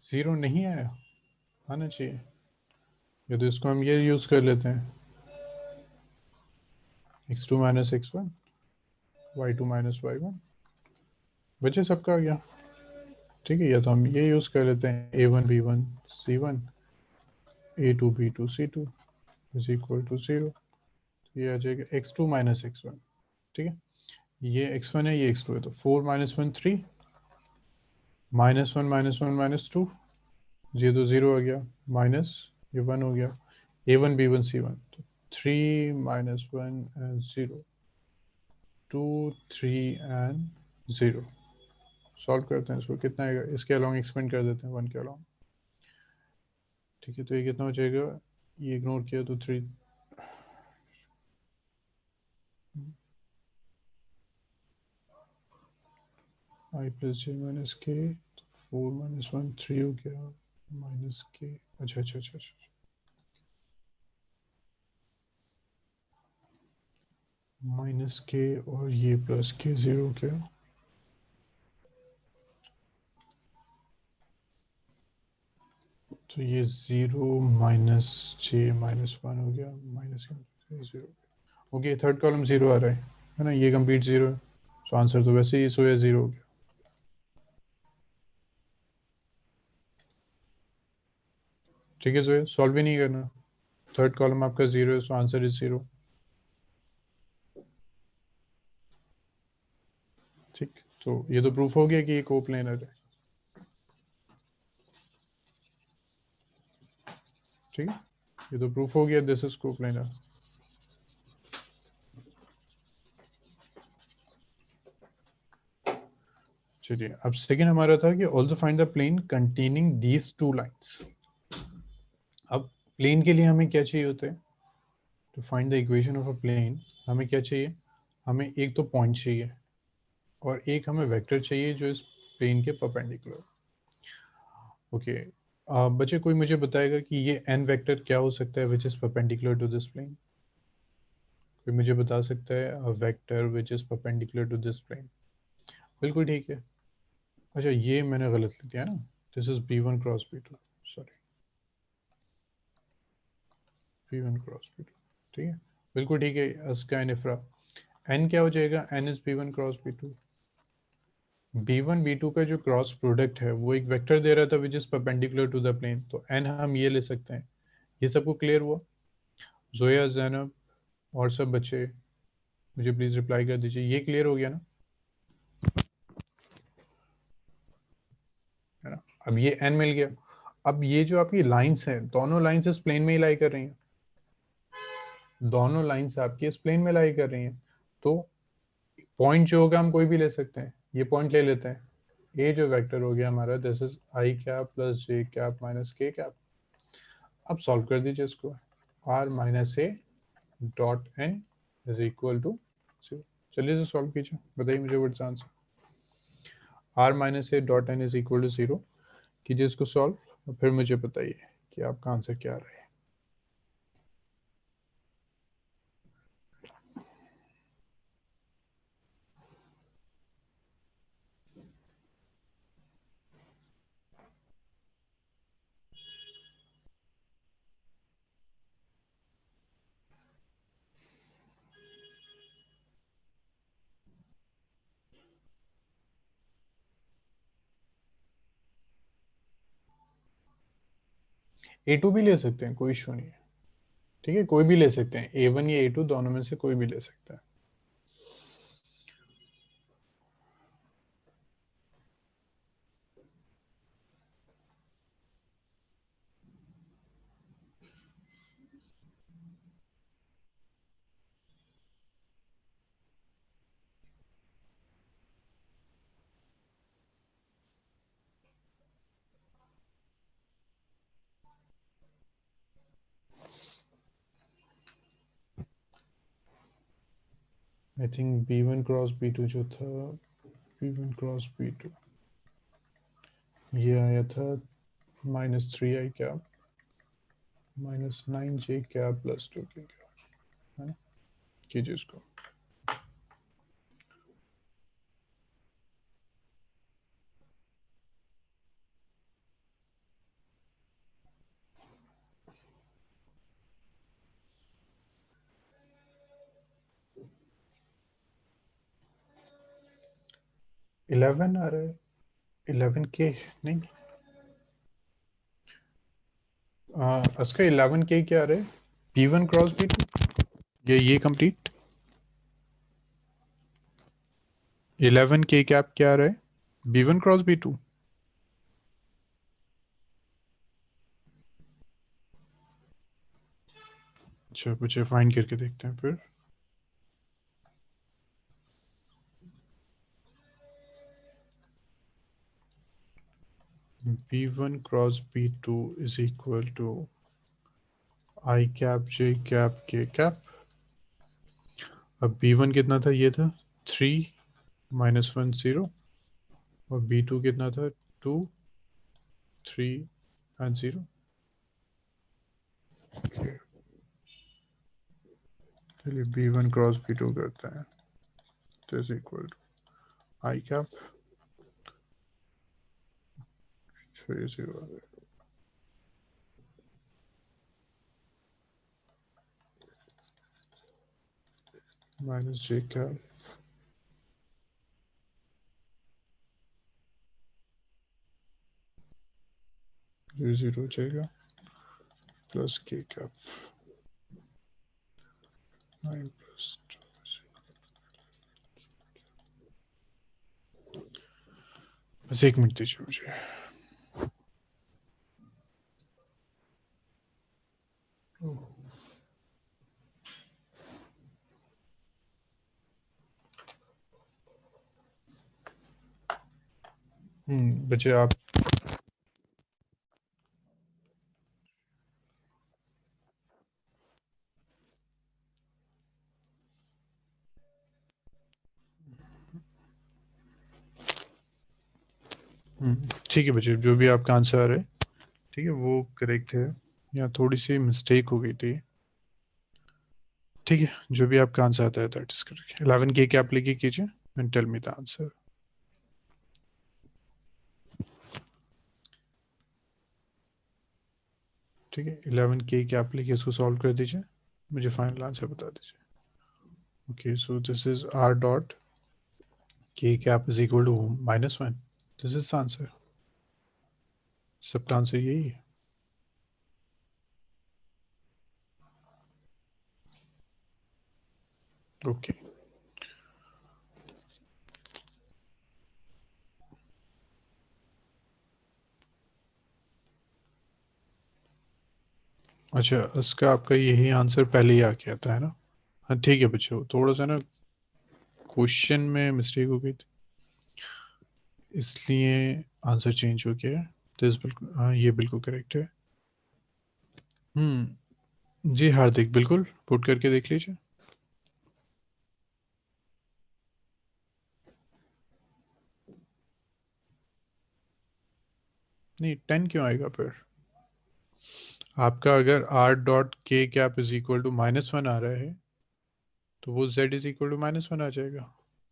S1: 0 नहीं आया, आना चाहिए। या तो इसको हम ये यूज कर लेते हैं, x2 minus x1, y2 minus y1। बच्चे सबका आ गया। ठीक है, या तो हम ये यूज कर लेते हैं, A1 B1 C1, A2 B2 C2 is equal to 0। ये आ जाएगा x2 माइनस x1। ठीक है, ये x1 है, ये x2 है, तो 4 माइनस 1 3, माइनस 1 माइनस 1 माइनस 2, ये तो 0 आ गया, माइनस ये 1 हो गया। A1 B1 C1, तो 3 माइनस 1 एंड 0, 2 3 एंड 0। सॉल्व करते हैं इसको, कितना आएगा, इसके अलॉन्ग एक्सपेंड कर देते हैं 1 के अलॉन्ग। ठीक है, तो ये कितना हो जाएगा, ये इग्नोर किया तो 3, आई प्लस जे माइनस के, 4 माइनस 1 3 हो गया, माइनस के, अच्छा अच्छा अच्छा अच्छा, माइनस के और ये प्लस के 0 हो गया। तो ये 0 माइनस जे माइनस 1 हो गया, माइनस के 0। ओके, थर्ड कॉलम 0 आ रहा है ना, ये कंप्लीट 0 है, तो आंसर तो वैसे ही सोया 0 हो गया। ठीक है सोया, सॉल्व भी नहीं करना, थर्ड कॉलम आपका 0 है, सो आंसर इज 0। ठीक, तो ये तो प्रूफ हो गया कि ये कोप्लेनर है। ठीक है, ये तो प्रूफ हो गया दिस इज कोप्लेनर। चलिए, अब सेकंड हमारा था कि also find the plane containing these two lines. अब प्लेन के लिए हमें क्या चाहिए होता है, to find the equation of a plane हमें क्या चाहिए, हमें एक तो पॉइंट चाहिए और एक हमें वेक्टर चाहिए जो इस प्लेन के परपेंडिकुलर। ओके, बच्चे कोई मुझे बताएगा कि ये एन वेक्टर क्या हो सकता है which is perpendicular to this plane? कोई मुझे बता सकता है vector which is perpendicular to this plane? बिल्कुल ठीक है। अच्छा, ये मैंने गलत लिख दिया ना, this is B1 cross B2, sorry, B1 cross B2। ठीक है, बिल्कुल ठीक है। इसका इनफ्रा एन क्या हो जाएगा, N is B1 cross B2। B1 B2 का जो क्रॉस प्रोडक्ट है वो एक वेक्टर दे रहा था which is perpendicular to the plane, तो एन हम ये ले सकते हैं। ये सबको क्लियर हुआ? जोया, जैनब और सब बच्चे मुझे प्लीज रिप्लाई कर दीजिए, ये क्लियर हो गया ना, है ना? अब ये एन मिल गया। अब ये जो आपकी लाइंस हैं, दोनों लाइंस इस प्लेन में ही लाई कर रही हैं, दोनों लाइंस आपकी इस प्लेन में लाई कर रही हैं। तो पॉइंट जो होगा हम कोई भी ले सकते हैं, ये पॉइंट ले लेते हैं। ये जो वेक्टर हो गया हमारा, this is i cap plus j cap minus k cap. अब सॉल्व कर दीजिए इसको, r minus a dot N is equal to 0। चलिए इसे सॉल्व कीजिए, बताइए मुझे what's answer. R minus a dot N is equal to 0 कीजिए इसको सॉल्व, और फिर मुझे बताइए कि आपका आंसर क्या रहा है। A2 भी ले सकते हैं, कोई इशू नहीं है। ठीक है, कोई भी ले सकते हैं, A1 या A2 दोनों में से कोई भी ले सकता है। I think B1 cross B2 जो था, B1 क्रॉस B2 ये आया था -3i cap -9j cap +2k cap, है ना? कीजिए इसको। इलेवन आ रहा है, 11k नहीं, उसका 11k क्या आ रहा है? B1 क्रॉस B2 ये कंप्लीट 11k कैप क्या आ रहा है? B1 cross B2। अच्छा मुझे फाइंड करके देखते हैं फिर। B1 cross B2 is equal to I cap J cap K cap. अब B1 कितना था? ये था 3 -1 0, और B2 कितना था? 2 3 एंड 0। चलिए B1 क्रॉस B2 करते हैं, तो is equal to I cap, तो ये 0 आ गया, -J कैप, ये 0 हो जाएगा, +K कैप 9 +2। बस 1 मिनट दीजिए मुझे। बच्चे आप ठीक है बच्चे, जो भी आपका आंसर है ठीक है वो करेक्ट है, या थोड़ी सी मिस्टेक हो गई थी। ठीक है, जो भी आपका आंसर आता है दैट इज करेक्ट। 11k क्या आप लिखिए कीजिए and tell me the answer. ठीक है, 11k क्या आप लिखिए, इसको सॉल्व कर दीजिए, मुझे फाइनल आंसर बता दीजिए। Okay so this is r dot k cap is equal to -1, this is the answer. सबका आंसर यही है। ओके अच्छा, इसका आपका यही आंसर पहले ही आ गया था, है ना? हाँ ठीक है बच्चों, थोड़ा सा ना क्वेश्चन में मिस्टेक हो गई थी, इसलिए आंसर चेंज हो गया है। तो इस बिल्कुल, हाँ ये बिल्कुल करेक्ट है। जी हार्दिक, बिल्कुल पुट करके देख लीजिए। नहीं 10 क्यों आएगा फिर? आपका अगर r डॉट के कैप इज इक्वल टू -1 आ रहा है, तो वो z इज इक्वल टू -1 आ जाएगा।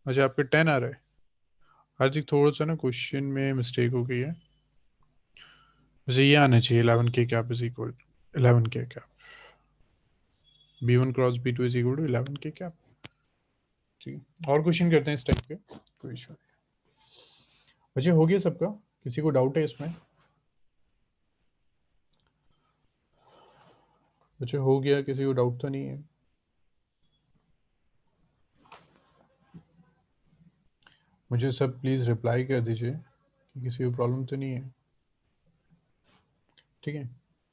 S1: अच्छा आपका 10 आ रहा है। हार्दिक थोड़ा सा ना क्वेश्चन में मिस्टेक हो गई है, वैसे ये आना चाहिए 11k cap is equal 11k cap, B1 cross B2 is equal to 11k cap. ठीक है, और क्वेश्चन करते हैं इस टाइप के, कोई इशू नहीं। अच्छा हो गया सबका? किसी को डाउट है इसमें? अच्छा हो गया, किसी को डाउट तो नहीं है? मुझे सब प्लीज़ रिप्लाई कर दीजिए कि किसी को प्रॉब्लम तो नहीं है। ठीक है,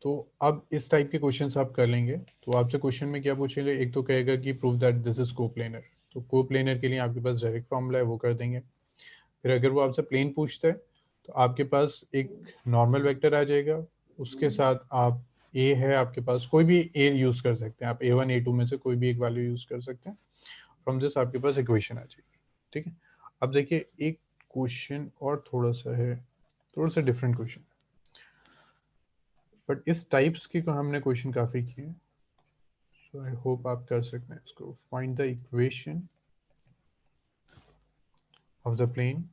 S1: तो अब इस टाइप के क्वेश्चंस आप कर लेंगे, तो आपसे क्वेश्चन में क्या पूछेगा, एक तो कहेगा कि prove that this is coplanar, तो कोप्लेनर के लिए आपके पास डायरेक्ट फॉर्मूला है, वो कर देंगे। फिर अगर वो आपसे प्लेन पूछता है, तो आपके पास एक नॉर्मल वेक्टर आ जाएगा, उसके साथ आप ए है आपके पास, कोई भी ए यूज़ कर सकते हैं आप, A1 A2 में से कोई भी एक वैल्यू यूज़ कर सकते हैं, फ्रॉम दिस आपके पास इक्वेशन आ जाएगी। ठीक है, अब देखिए एक क्वेश्चन और थोड़ा सा है, थोड़ा सा डिफरेंट क्वेश्चन, बट इस टाइप्स के को हमने क्वेश्चन काफ़ी किए, सो आई होप आप कर सकते हैं इसको। Find the equation of the plane,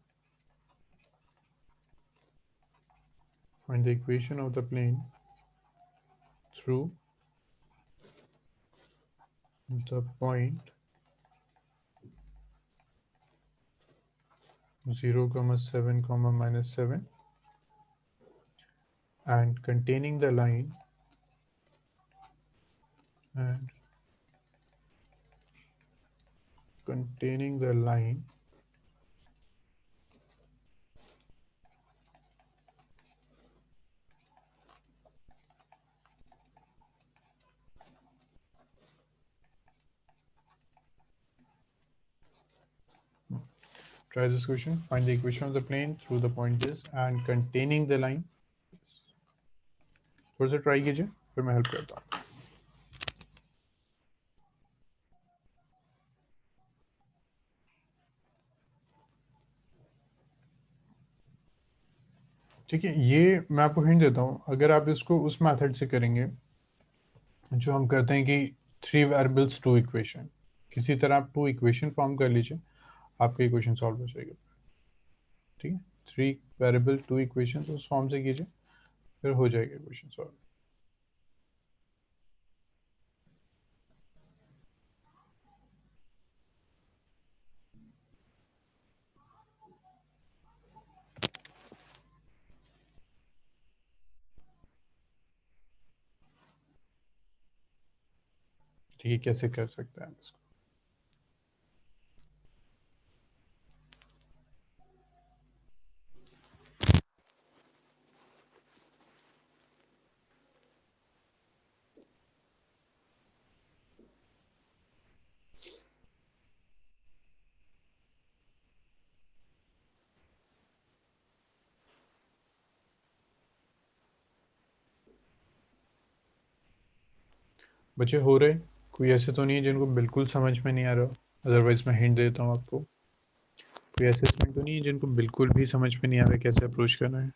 S1: find the equation of the plane through the point 0, 7, -7 and containing the line and containing the line try this question. Find the equation of the plane through the point this and containing the line. थोड़ा सा try कीजिए, फिर मैं help करता हूँ। ठीक है, ये मैं आपको हिंट देता हूँ, अगर आप इसको उस मेथड से करेंगे जो हम करते हैं कि 3 वेरिएबल्स 2 इक्वेशन, किसी तरह आप 2 इक्वेशन फॉर्म कर लीजिए, आपका इक्वेशन सॉल्व हो जाएगा। ठीक है, 3 वेरिएबल 2 इक्वेशन उस फॉर्म से कीजिए, फिर हो जाएगा इक्वेशन सॉल्व। ठीक है, कैसे कर सकते हैं इसको? बच्चे हो रहे, कोई ऐसे तो नहीं है जिनको बिल्कुल समझ में नहीं आ रहा? अदरवाइज मैं हिंट देता हूँ आपको। कोई ऐसे स्टूडेंट तो नहीं है जिनको बिल्कुल भी समझ में नहीं आ रहा कैसे अप्रोच करना है?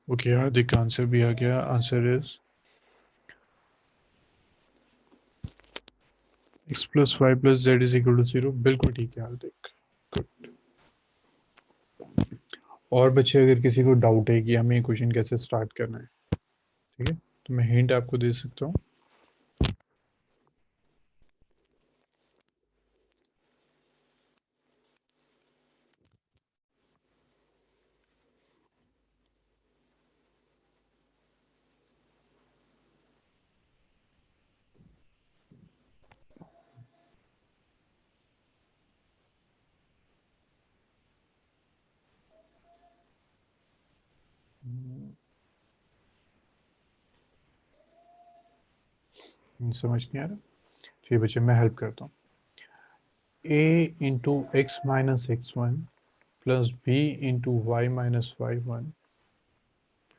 S1: ओके, हार्दिक का आंसर भी आ गया। Answer is x plus y plus z is equal to 0। बिल्कुल ठीक है हार्दिक, गुड। और बच्चे अगर किसी को डाउट है कि हमें ये क्वेश्चन कैसे स्टार्ट करना है, ठीक है, तो मैं हिंट आपको दे सकता हूँ। समझ नहीं आ रहा? ठीक है बच्चे, मैं हेल्प करता हूँ। a into x minus x one plus b into y minus Y one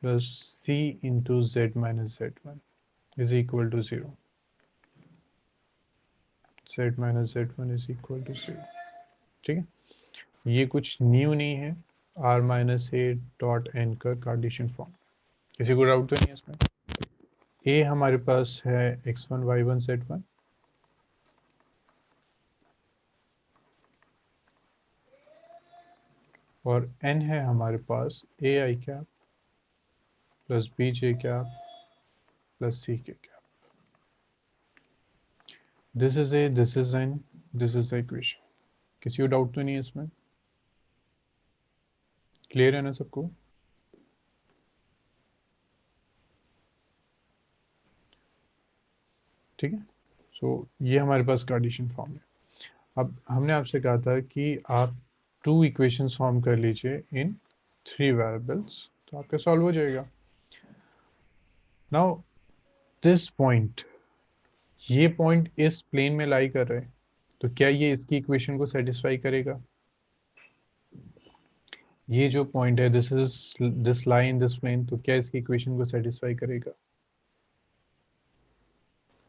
S1: plus c into z minus Z one is equal to 0। z minus Z one is equal to 0। ठीक है, ये कुछ new नहीं है। r minus a dot n का Cartesian form. किसी को doubt तो नहीं है इसमें? a हमारे पास है x1 y1 z1, और n है हमारे पास a I cap plus B J cap plus C K cap. This is A, this is N, this is the equation. किसी को डाउट तो नहीं है इसमें? क्लियर है ना सबको? ठीक है, सो ये हमारे पास कार्टेशियन फॉर्म है। अब हमने आपसे कहा था कि आप 2 इक्वेशंस फॉर्म कर लीजिए इन 3 वेरिएबल्स, तो आपका सॉल्व हो जाएगा। नाउ दिस पॉइंट, ये पॉइंट इस प्लेन में लाई कर रहे हैं, तो क्या ये इसकी इक्वेशन को सेटिस्फाई करेगा? ये जो पॉइंट है, this is this line this plane, तो क्या इसकी इक्वेशन को सेटिस्फाई करेगा?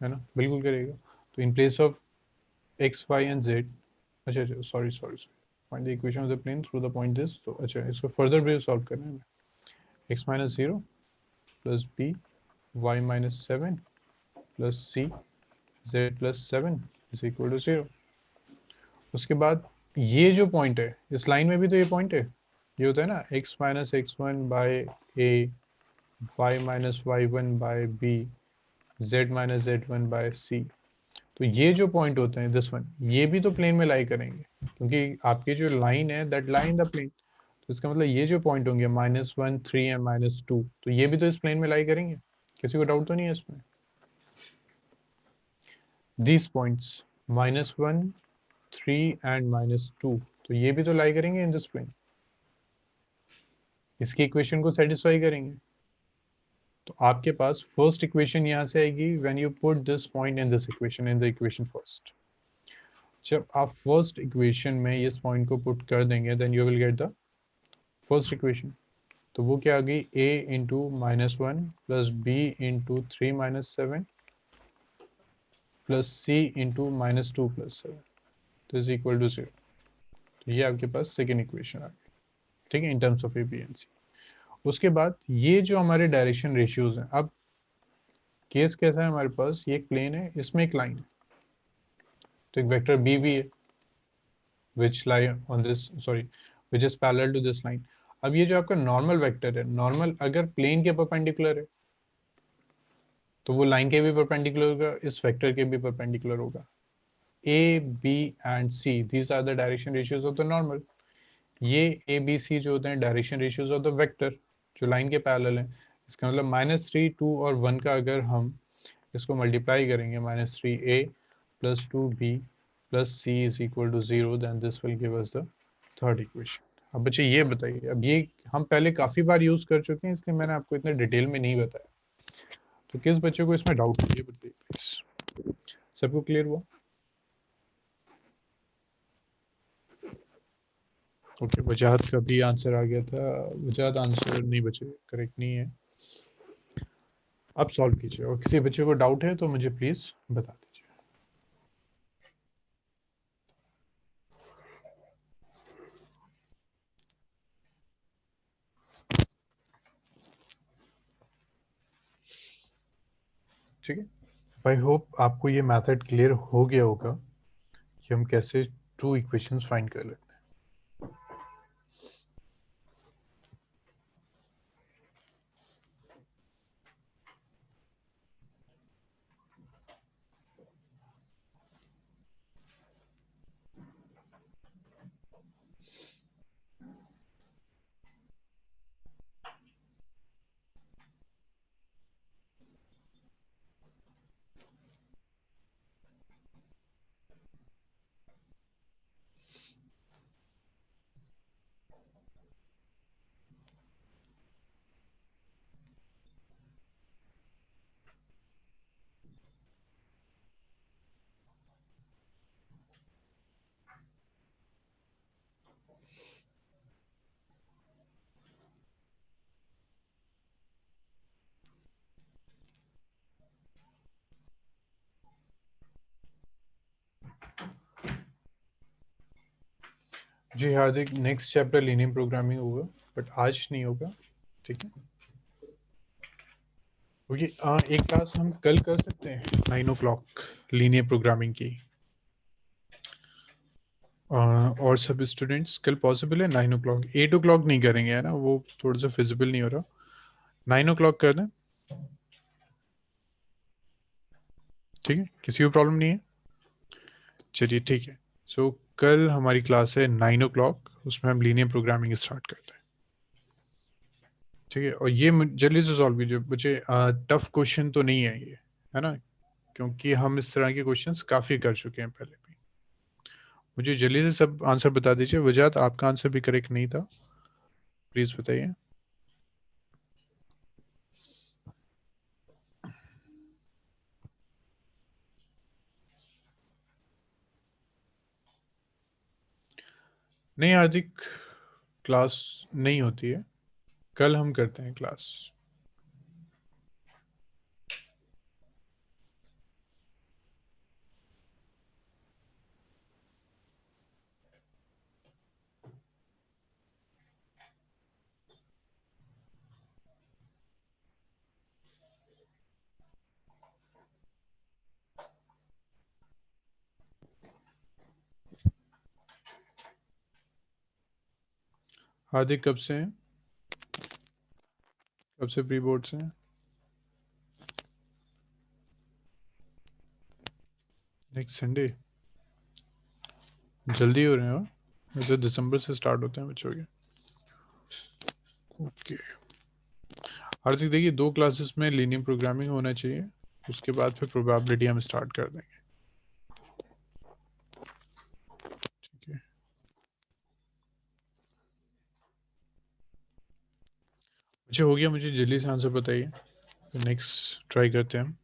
S1: है ना, बिल्कुल करेगा। तो in place of x y and z, अच्छा अच्छा sorry sorry sorry, find the equation of the plane through the point this, तो अच्छा इसको फर्दर वे सॉल्व करना है। X minus zero plus b y minus seven plus c z plus seven is equal to zero. उसके बाद ये जो point है, इस लाइन में भी तो ये पॉइंट है, ये होता है ना x minus x one by A, Y minus Y one by B, Z minus Z one by C. तो ये जो पॉइंट होते हैं दिस वन, ये भी तो प्लेन में लाई करेंगे, क्योंकि आपकी जो लाइन है दैट लाइन द प्लेन। तो इसका मतलब ये जो पॉइंट होंगे minus one three and minus two, तो ये भी तो इस प्लेन में लाई करेंगे। किसी को डाउट तो नहीं है इसमें? These points minus one three and minus two, तो ये भी तो लाई करेंगे इन दिस प्लेन, इसकी इक्वेशन को सेटिस्फाई करेंगे। तो आपके पास फर्स्ट इक्वेशन यहां से आएगी when you put this point in this equation, in the equation first. जब आप फर्स्ट इक्वेशन में इस पॉइंट को पुट कर देंगे then you will get the first equation. तो वो क्या आ गई, a into minus one plus b into three minus seven plus c into minus two plus seven, तो इज इक्वल टू जीरो। तो ये आपके पास सेकेंड इक्वेशन आ गई, ठीक है, in terms of A B and C. उसके बाद ये जो हमारे डायरेक्शन रेशियोज हैं, अब केस कैसा है हमारे पास, ये एक प्लेन है, इसमें एक लाइन है, तो एक वेक्टर बी भी है which lie on this, sorry which is parallel to this line. अब ये जो आपका नॉर्मल वेक्टर है, नॉर्मल अगर प्लेन के परपेंडिकुलर है तो वो लाइन के भी परपेंडिकुलर होगा, इस वेक्टर के भी परपेंडिकुलर होगा। A B and c, these are the direction ratios of the normal. ये ए बी सी जो होते हैं direction ratios of the vector जो लाइन के पैरेलल है। इसका मतलब माइनस थ्री टू और वन का अगर हम इसको मल्टीप्लाई करेंगे, minus three a plus two b plus c is equal to zero, then this will give us the third equation. अब बच्चे ये बताइए, अब ये हम पहले काफ़ी बार यूज़ कर चुके हैं, इसलिए मैंने आपको इतना डिटेल में नहीं बताया, तो किस बच्चे को इसमें डाउट है ये बताइए प्लीज। सबको क्लियर हुआ? ओके, वजाहत का भी आंसर आ गया था, वजाहत आंसर नहीं बचे, करेक्ट नहीं है। अब सॉल्व कीजिए, और किसी बच्चे को डाउट है तो मुझे प्लीज बता दीजिए। ठीक है, आई होप आपको ये मेथड क्लियर हो गया होगा कि हम कैसे टू इक्वेशंस फाइंड कर लेते हैं। जी हार्दिक, नेक्स्ट चैप्टर लीनियर प्रोग्रामिंग होगा, बट आज नहीं होगा, ठीक है। ओके, एक क्लास हम कल कर सकते हैं 9 o'clock लीनियर प्रोग्रामिंग की। और सब स्टूडेंट्स कल पॉसिबल है 9 o'clock? 8 o'clock नहीं करेंगे, है ना, वो थोड़ा सा फिजिबल नहीं हो रहा। 9 o'clock कर दें, ठीक है, किसी को प्रॉब्लम नहीं है? चलिए ठीक है। सो कल हमारी क्लास है 9 o'clock, उसमें हम लीनियर प्रोग्रामिंग स्टार्ट करते हैं। ठीक है, और ये जल्दी से सॉल्व कीजिए, मुझे टफ क्वेश्चन तो नहीं है ये, है ना, क्योंकि हम इस तरह के क्वेश्चंस काफ़ी कर चुके हैं पहले भी। मुझे जल्दी से सब आंसर बता दीजिए। वजात, आपका आंसर भी करेक्ट नहीं था, प्लीज़ बताइए। नहीं हार्दिक, क्लास नहीं होती है, कल हम करते हैं क्लास। हार्दिक कब से हैं, कब से प्री बोर्ड से हैं? नेक्स्ट संडे, जल्दी हो रहे हैं, वैसे दिसंबर से स्टार्ट होते हैं बच्चों के। ओके हार्दिक, देखिए 2 क्लासेस में लीनियर प्रोग्रामिंग होना चाहिए, उसके बाद फिर प्रोबेबिलिटी हम स्टार्ट कर देंगे। ठीक है, अच्छा हो गया, मुझे जल्दी से आंसर बताइए, नेक्स्ट ट्राई करते हैं हम।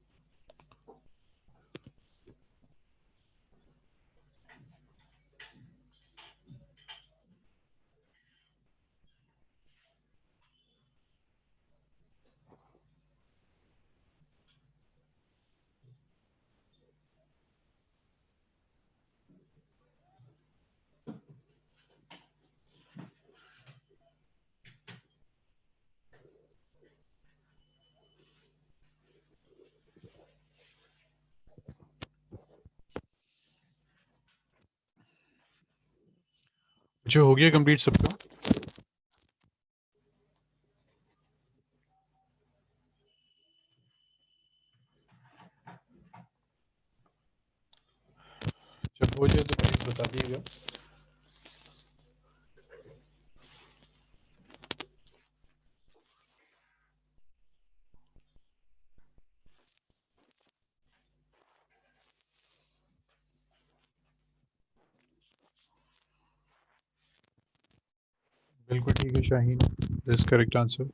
S1: अच्छा हो गया कंप्लीट सबका? जब हो जाए तो प्लीज़ बता दिएगा। बिल्कुल ठीक है शाहीन, दिस करेक्ट आंसर।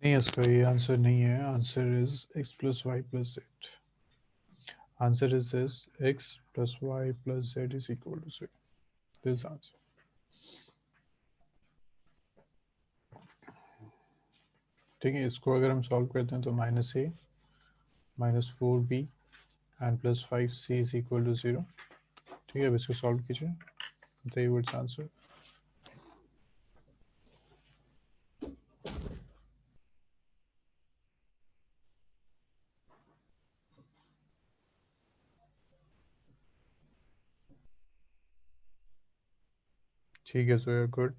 S1: नहीं, इसका ये आंसर नहीं है, answer is x plus y plus z. Answer is x plus y plus z is equal to 0, this answer. ठीक है, इसको अगर हम सॉल्व करते हैं तो -a -4b and +5c is equal to 0। ठीक है, अब इसको सॉल्व कीजिए, बताइए व्हाट्स आंसर। ठीक है, so you good.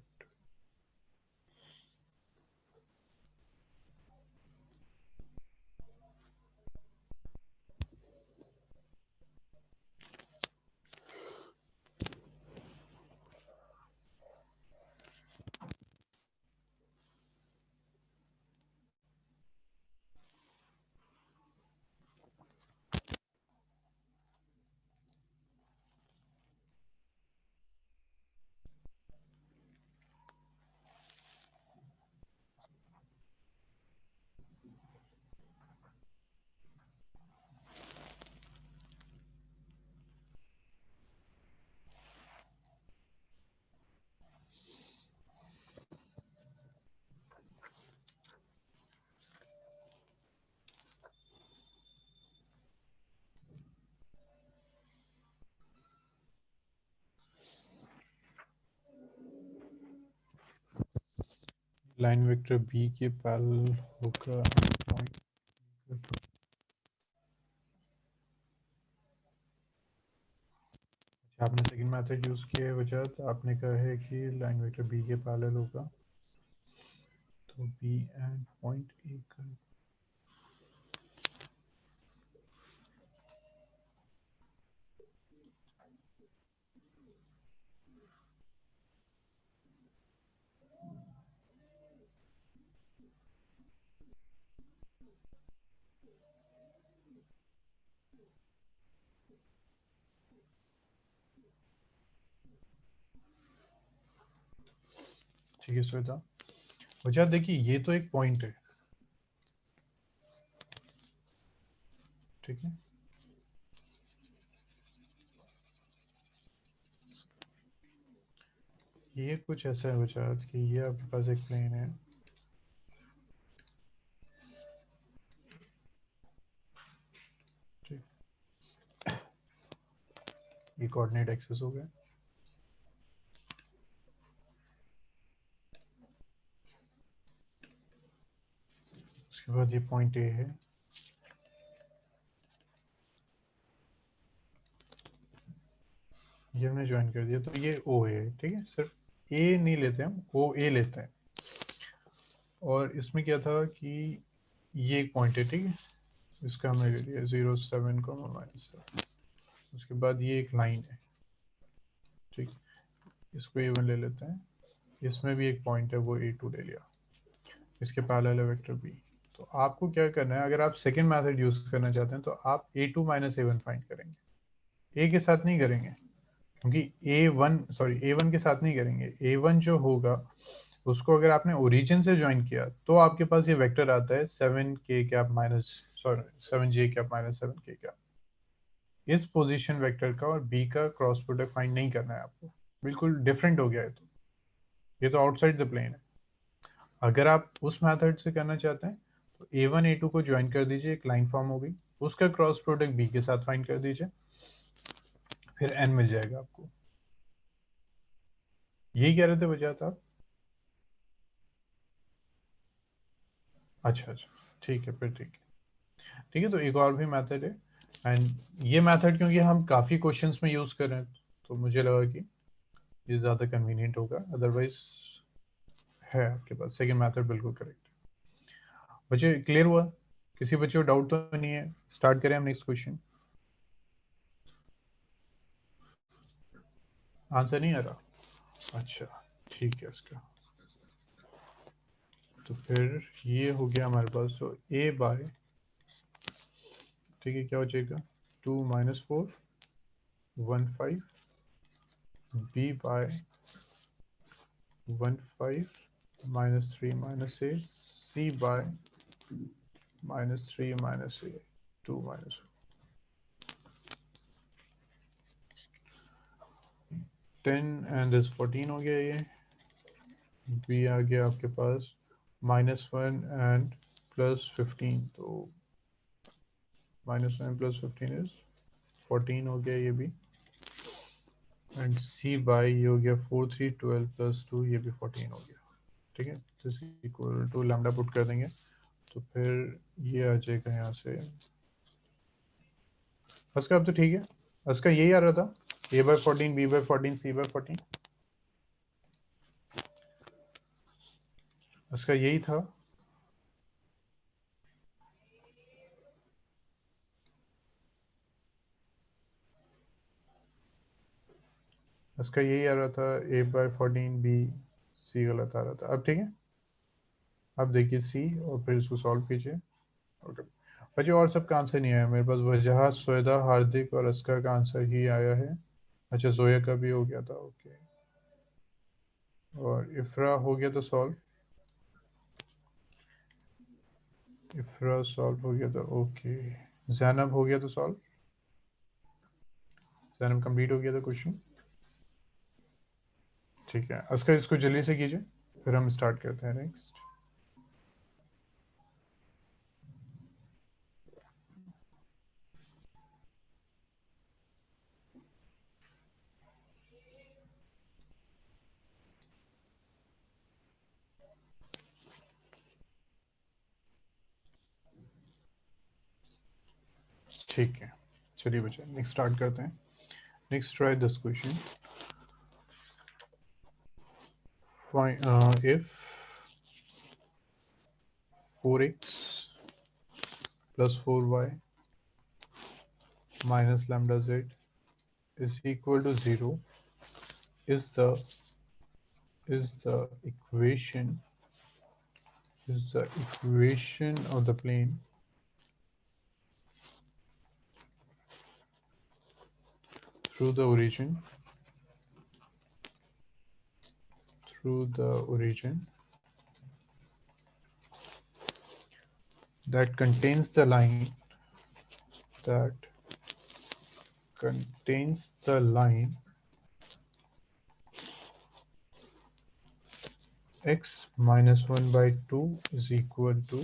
S1: Line vector b के पैरेलल होगा पॉइंट। आपने सेकंड मेथड यूज किया है वजह, तो आपने कहा है कि लाइन वेक्टर बी के पैरेलल होगा, तो बी एंड पॉइंट ए का। ठीक है श्वेता, वजह देखिए ये तो एक पॉइंट है, ठीक है। ये कुछ ऐसा है वजह कि ये आपके पास एक प्लेन है, ठीक, ये कोऑर्डिनेट एक्सेस हो गया। उसके बाद ये पॉइंट ए है, ये हमने ज्वाइन कर दिया, तो ये ओ है, ठीक है। सिर्फ ए नहीं लेते हम, ओ ए लेते हैं। और इसमें क्या था कि ये एक पॉइंट है, ठीक है, इसका हमने ले लिया 0 7 -7। उसके बाद ये एक लाइन है, ठीक, इसको ए वन ले लेते हैं। इसमें भी एक पॉइंट है, वो ए टू ले लिया, इसके पैरेलल है वेक्टर बी। तो आपको क्या करना है, अगर आप सेकेंड मैथड यूज करना चाहते हैं तो आप A two minus A one find करेंगे, ए के साथ नहीं करेंगे, क्योंकि ए वन के साथ नहीं करेंगे। ए वन जो होगा उसको अगर आपने ओरिजिन से ज्वाइन किया तो आपके पास ये वेक्टर आता है 7 k cap minus, sorry 7 j cap -7 k cap. इस पोजीशन वेक्टर का और बी का क्रॉस प्रोडक्ट फाइंड नहीं करना है आपको, बिल्कुल डिफरेंट हो गया है। तो ये तो आउटसाइड द प्लेन है। अगर आप उस मेथड से करना चाहते हैं तो ए वन ए टू को ज्वाइन कर दीजिए, एक लाइन फॉर्म हो गई, उसका क्रॉस प्रोडक्ट बी के साथ फाइंड कर दीजिए, फिर एन मिल जाएगा आपको। यही कह रहे थे वजह आप? अच्छा अच्छा, ठीक है फिर, ठीक है, ठीक है। तो एक और भी मेथड है, एंड ये मेथड क्योंकि हम काफ़ी क्वेश्चंस में यूज़ कर रहे हैं तो मुझे लगा कि ये ज़्यादा कन्वीनियंट होगा। अदरवाइज है आपके पास सेकेंड मेथड बिल्कुल करेक्ट है। बच्चे क्लियर हुआ? किसी बच्चे को डाउट तो नहीं है? स्टार्ट करें हम नेक्स्ट क्वेश्चन। आंसर नहीं आ रहा? अच्छा, ठीक है इसका। तो फिर ये हो गया हमारे पास, तो ए बाय, ठीक है, क्या हो जाएगा 2 - 4 1 5, b by 1 5 -3 - 8, c by -3 - 8 2 - 10 and this 14 हो गया ये। बी आ गया आपके पास -1 एंड +15, तो -1 +15 इज 14 हो गया ये भी। एंड सी बाई ये हो गया 4 3 12 +2, ये भी 14 हो गया, ठीक है। This equal to lambda put कर देंगे तो फिर ये आ जाएगा यहाँ से। इसका अब तो ठीक है, इसका यही आ रहा था, a/14 b/14 c/14, इसका यही था। इसका यही आ रहा था, a/14 b c गलत आ रहा था। अब ठीक है, अब देखिए सी और फिर इसको सॉल्व कीजिए। ओके बच्चे, और सबका आंसर नहीं आया मेरे पास, वजह स्वेदा हार्दिक और अस्कर का आंसर ही आया है। अच्छा जोया का भी हो गया था, ओके। और इफ्रा हो गया तो सॉल्व, इफ्रा सॉल्व हो गया था, ओके। जैनब हो गया तो सॉल्व, जैनब कंप्लीट हो गया था क्वेश्चन, ठीक है। अस्कर इसको जल्दी से कीजिए, फिर हम स्टार्ट करते हैं नेक्स्ट। ठीक है, चलिए बच्चे नेक्स्ट स्टार्ट करते हैं. Next try this question. If 4x plus 4y minus lambda z is equal to 0, is the equation of the plane through the origin that contains the line x minus 1 by 2 is equal to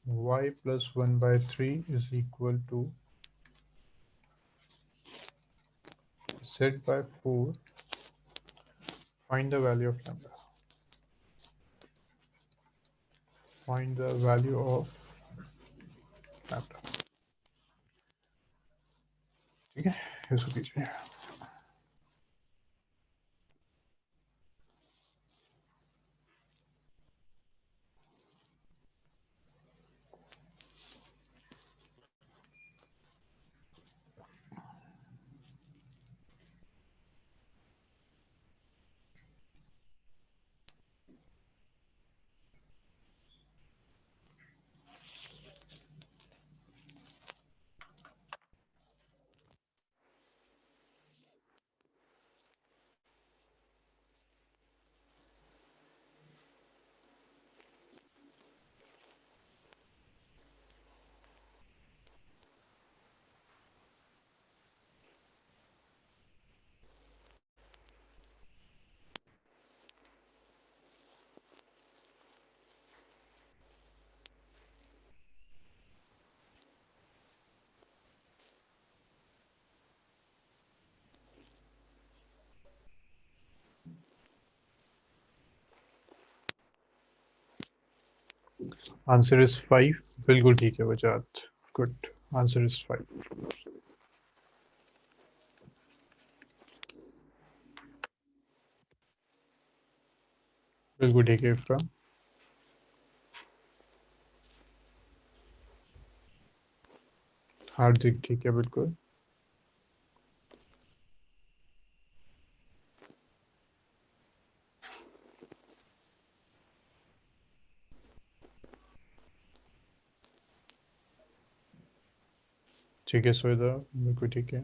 S1: y plus 1 by 3 is equal to z by 4. Find the value of lambda. Find the value of lambda. ठीक है, इसको कीजिए. Answer is 5. बिल्कुल ठीक है बच्चा. Good. Answer is 5. बिल्कुल ठीक है इफ्रा. हार्दिक ठीक है बिल्कुल. ठीक है सुविधा बिल्कुल ठीक है.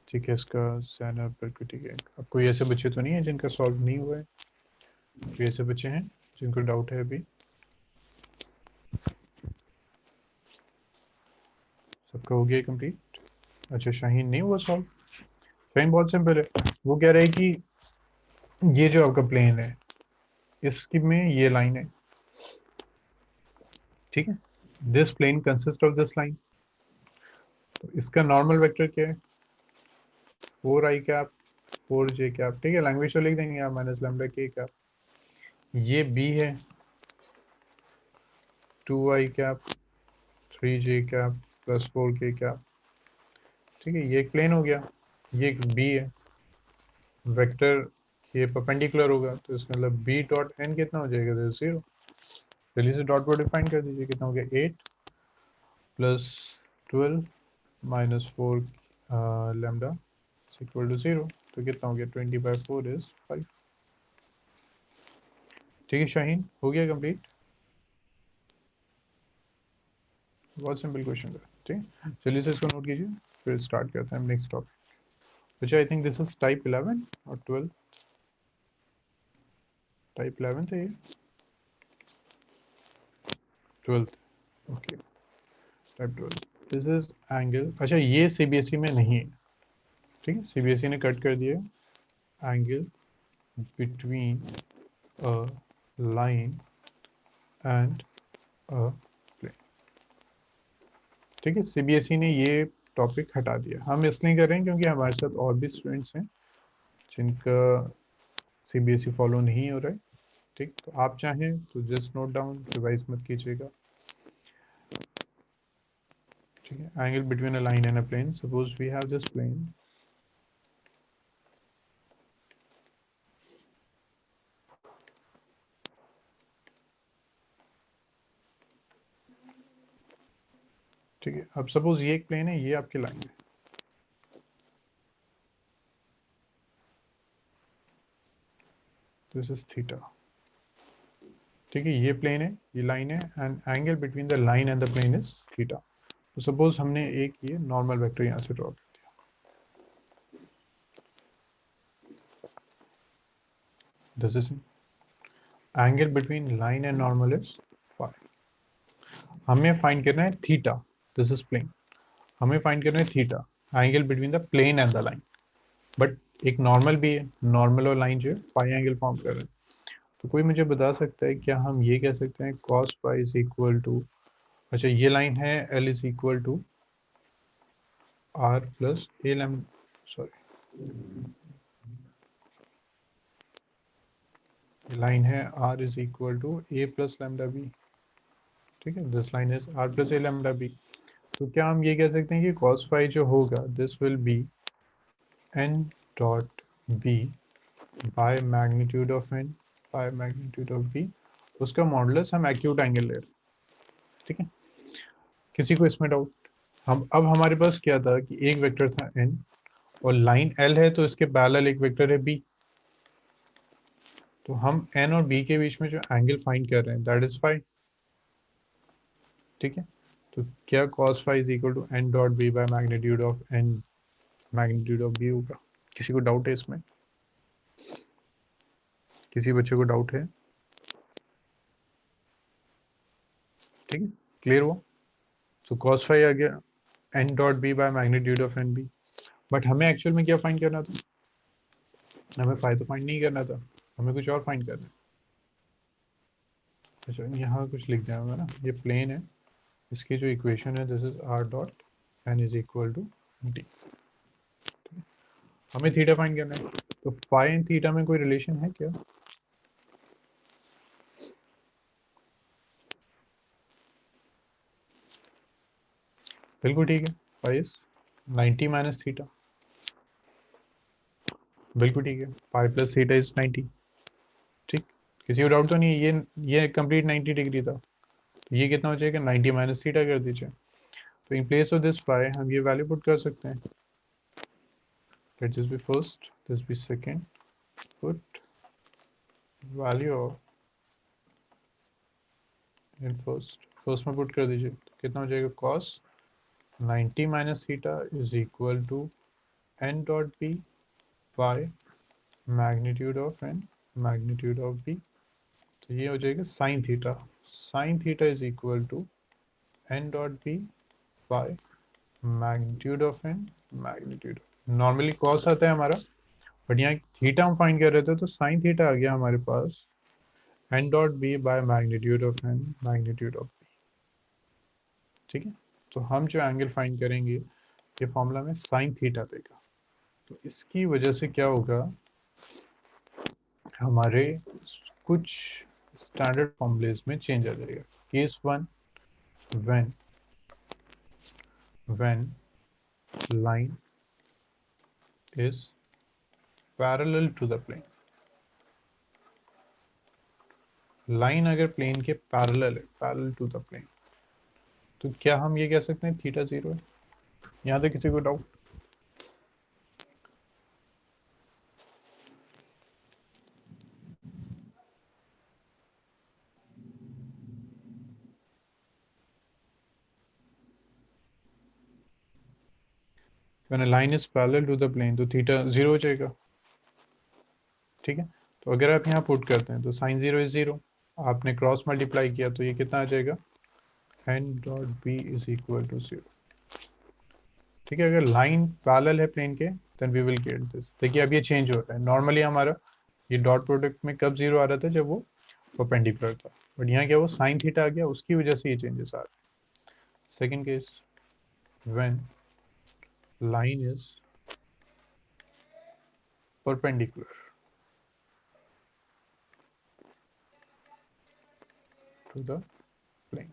S1: ठीक है इसका सैनब बिल्कुल ठीक है. अब कोई ऐसे बच्चे तो नहीं है जिनका सॉल्व नहीं हुआ है? कोई ऐसे बच्चे हैं जिनको डाउट है अभी? सबका हो गया कंप्लीट? अच्छा शाहीन नहीं हुआ सॉल्व? शाहीन बहुत सिंपल है. वो कह रहा है कि ये जो आपका प्लेन है इसकी में ये लाइन है. ठीक है, this plane consist of this line. तो इसका नॉर्मल वेक्टर क्या है? 4i cap 4j cap. ठीक है, लैंग्वेज तो लिख देंगे आप माइनस लैम्डा के कैप. ये बी है 2i cap 3j cap plus 4k cap. ठीक है, ये एक प्लेन हो गया. ये एक बी है वेक्टर. ये परपेंडिकुलर होगा तो इसका मतलब बी डॉट एन कितना हो जाएगा? 0. जल्दी से डॉट को डिफाइन कर दीजिए. कितना हो गया? 8 plus 12 minus 4 lambda equal to 0. तो कितना हो गया? 20/4 इज 5. ठीक है शाहीन, हो गया कंप्लीट. बहुत सिंपल क्वेश्चन था. ठीक है, चलिए से इसको नोट कीजिए फिर स्टार्ट करते हैं next topic. which I think this is type 11 or 12. Type 11 है ये. 12th. Okay. Type 12. This is angle. अच्छा ये CBSE में नहीं है. ठीक है, CBSE ने कट कर दिया. Angle between a line and a plane. ठीक है, CBSE ने ये टॉपिक हटा दिया। हम इसलिए कर रहे हैं क्योंकि हमारे साथ और भी स्टूडेंट्स हैं जिनका सीबीएसई फॉलो नहीं हो रहा है। ठीक, तो आप चाहें तो जस्ट नोट डाउन, रिवाइज मत कीजिएगा। ठीक है, angle between a line and a plane, suppose we have this plane, ठीक है। अब सपोज ये एक प्लेन है, ये आपकी लाइन है, दिस इज थीटा। ठीक है, ये प्लेन है, ये लाइन है, and angle between the line and the plane is theta. तो सपोज हमने एक ये नॉर्मल वेक्टर यहाँ से ड्रॉ कर दिया, this is angle between line and normal is phi. हमें फाइंड करना है थीटा, दिस इज प्लेन, हमें फाइंड करना है theta, angle between the plane and the line. But एक नॉर्मल भी है, नॉर्मल और लाइन जो है फाई एंगल फॉर्म कर रहे हैं। तो कोई मुझे बता सकता है क्या हम ये कह सकते हैं cos phi is equal to, अच्छा ये लाइन है L is equal to r plus a lam, sorry ये लाइन है R is equal to a plus lambda b. ठीक है, this line is R plus a lambda b. तो क्या हम ये कह सकते हैं कि cos फाई जो होगा this will be n dot b by magnitude of n, by magnitude of b, उसका मॉडुलस हम एक्यूट एंगल ले रहे हैं। ठीक है, किसी को इसमें डाउट? हम अब हमारे पास क्या था कि एक वेक्टर था n और लाइन L है, तो इसके पैरेलल एक वेक्टर है b। तो हम n और b के बीच में जो एंगल फाइंड कर रहे हैं दैट इज फाई। ठीक है, तो क्या cos phi is equal to n dot b by magnitude of n magnitude of b होगा? किसी को डाउट है इसमें? किसी बच्चे को डाउट है? ठीक है, क्लियर हुआ? तो cos फाई आ गया n dot b by magnitude of n b। But हमें एक्चुअल में क्या फाइंड करना था? हमें फाई तो फाइंड नहीं करना था, हमें कुछ और फाइंड करना है। अच्छा, यहाँ कुछ लिख दिया होगा ना, ये प्लेन है, इसकी जो इक्वेशन है this is r dot n is equal to d। हमें थीटा फाइंड करना है, तो फाई एंड थीटा में कोई रिलेशन है क्या? बिल्कुल ठीक है, फाई इज 90 माइनस थीटा। बिल्कुल ठीक है, फाई प्लस थीटा इज 90। ठीक, किसी को डाउट तो नहीं है? ये कंप्लीट 90 डिग्री था, तो ये कितना हो जाएगा? 90 माइनस थीटा कर दीजिए। तो in place of this phi हम ये वैल्यू पुट कर सकते हैं। Let this be first, this be second, put value of in first, first में पुट कर दीजिए, तो कितना हो जाएगा? cos 90 minus theta is equal to n dot b by magnitude of n magnitude of b। तो ये हो जाएगा sine theta, sine theta is equal to n dot b by magnitude of n magnitude. Normally cos आता है हमारा, but यहाँ theta हम find कर रहे थे, तो साइन थीटा आ गया हमारे पास n dot b by magnitude of n magnitude of b। ठीक है, तो हम जो एंगल फाइंड करेंगे ये फॉर्मूला में साइन थीटा देगा। तो इसकी वजह से क्या होगा, हमारे कुछ स्टैंडर्ड फॉर्मूलेस में चेंज आ जाएगा। Case one, when line is parallel to the plane, line अगर प्लेन के पैरेलल है, पैरेलल टू द प्लेन, तो क्या हम ये कह सकते हैं थीटा जीरो है? यहाँ तक किसी को doubt? When line is parallel to the plane तो थीटा जीरो हो जाएगा। ठीक है, तो अगर आप यहाँ पुट करते हैं तो साइन जीरो इज जीरो, आपने क्रॉस मल्टीप्लाई किया तो ये कितना आ जाएगा? n dot b is equal to zero. ठीक है, अगर लाइन पैरेलल है प्लेन के then we will get this. देखिए अब ये चेंज हो रहा है, नॉर्मली हमारा ये डॉट प्रोडक्ट में कब जीरो आ रहा था? जब वो परपेंडिकुलर था, बट यहाँ क्या वो साइन थीटा आ गया, उसकी वजह से ये चेंजेस आ रहे हैं। Second case, when line is perpendicular to the plane।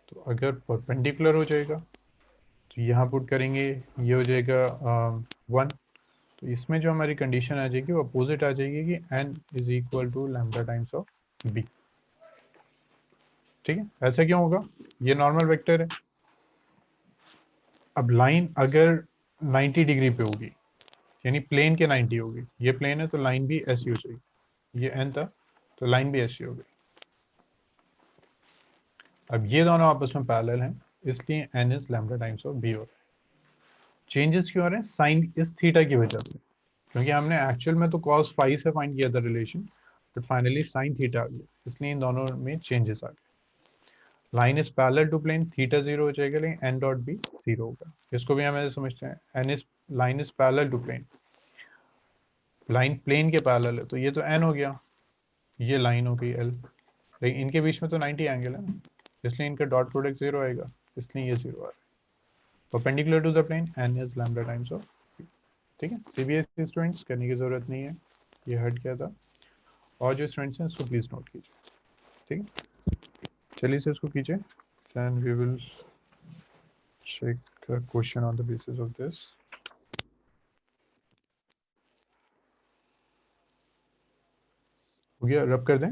S1: तो अगर परपेंडिकुलर हो जाएगा तो यहाँ पुट करेंगे, ये हो जाएगा 1। तो इसमें जो हमारी कंडीशन आ जाएगी वो अपोजिट आ जाएगी कि n is equal to lambda times of b। ठीक है, ऐसा क्यों होगा? ये नॉर्मल वेक्टर है। अब लाइन अगर 90 डिग्री पे होगी, यानी प्लेन के 90 होगी, ये प्लेन है तो लाइन भी ऐसी हो जाएगी, ये n था तो लाइन भी ऐसी हो गई। अब ये दोनों आपस में पैरेलल हैं, इसलिए n is lambda times of b हो रहा है। चेंजेस क्यों आ रहे हैं? साइन इस थीटा की वजह से, क्योंकि हमने एक्चुअल में तो cos फाई से फाइंड किया था relation, but finally sine theta आ गया, इसलिए इन दोनों में चेंजेस आ गए। Line is parallel to plane, theta 0 हो जाएगा, लेकिन एन डॉट बी 0 होगा। इसको भी हम ऐसे समझते हैं, n is line is parallel to plane, line plane के पैरेलल है तो ये तो एन हो गया, ये लाइन हो गई एल, लेकिन इनके बीच में तो 90 एंगल है ना, इसलिए इनका डॉट प्रोडक्ट 0 आएगा, इसलिए ये 0 आ रहा है। Perpendicular to the plane n is lambda times of. ठीक है, सीबीएसई स्टूडेंट्स करने की जरूरत नहीं है, ये हट गया था। और जो स्टूडेंट्स हैं इसको प्लीज नोट कीजिए। ठीक है, चलिए सर इसको कीजिए, then we will check a question on the basis of this। हो गया, रब कर दें।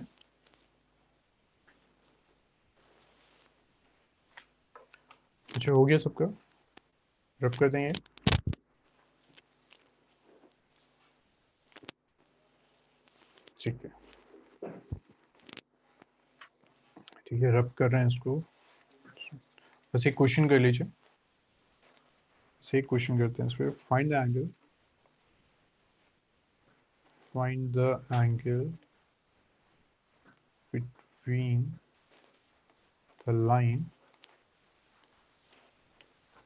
S1: अच्छा हो गया सबका, रब कर दें ये। ठीक है, ठीक है, रब कर रहे हैं इसको। बस एक क्वेश्चन कर लीजिए, बस एक क्वेश्चन करते हैं इस पर। Find the angle, find the angle between the line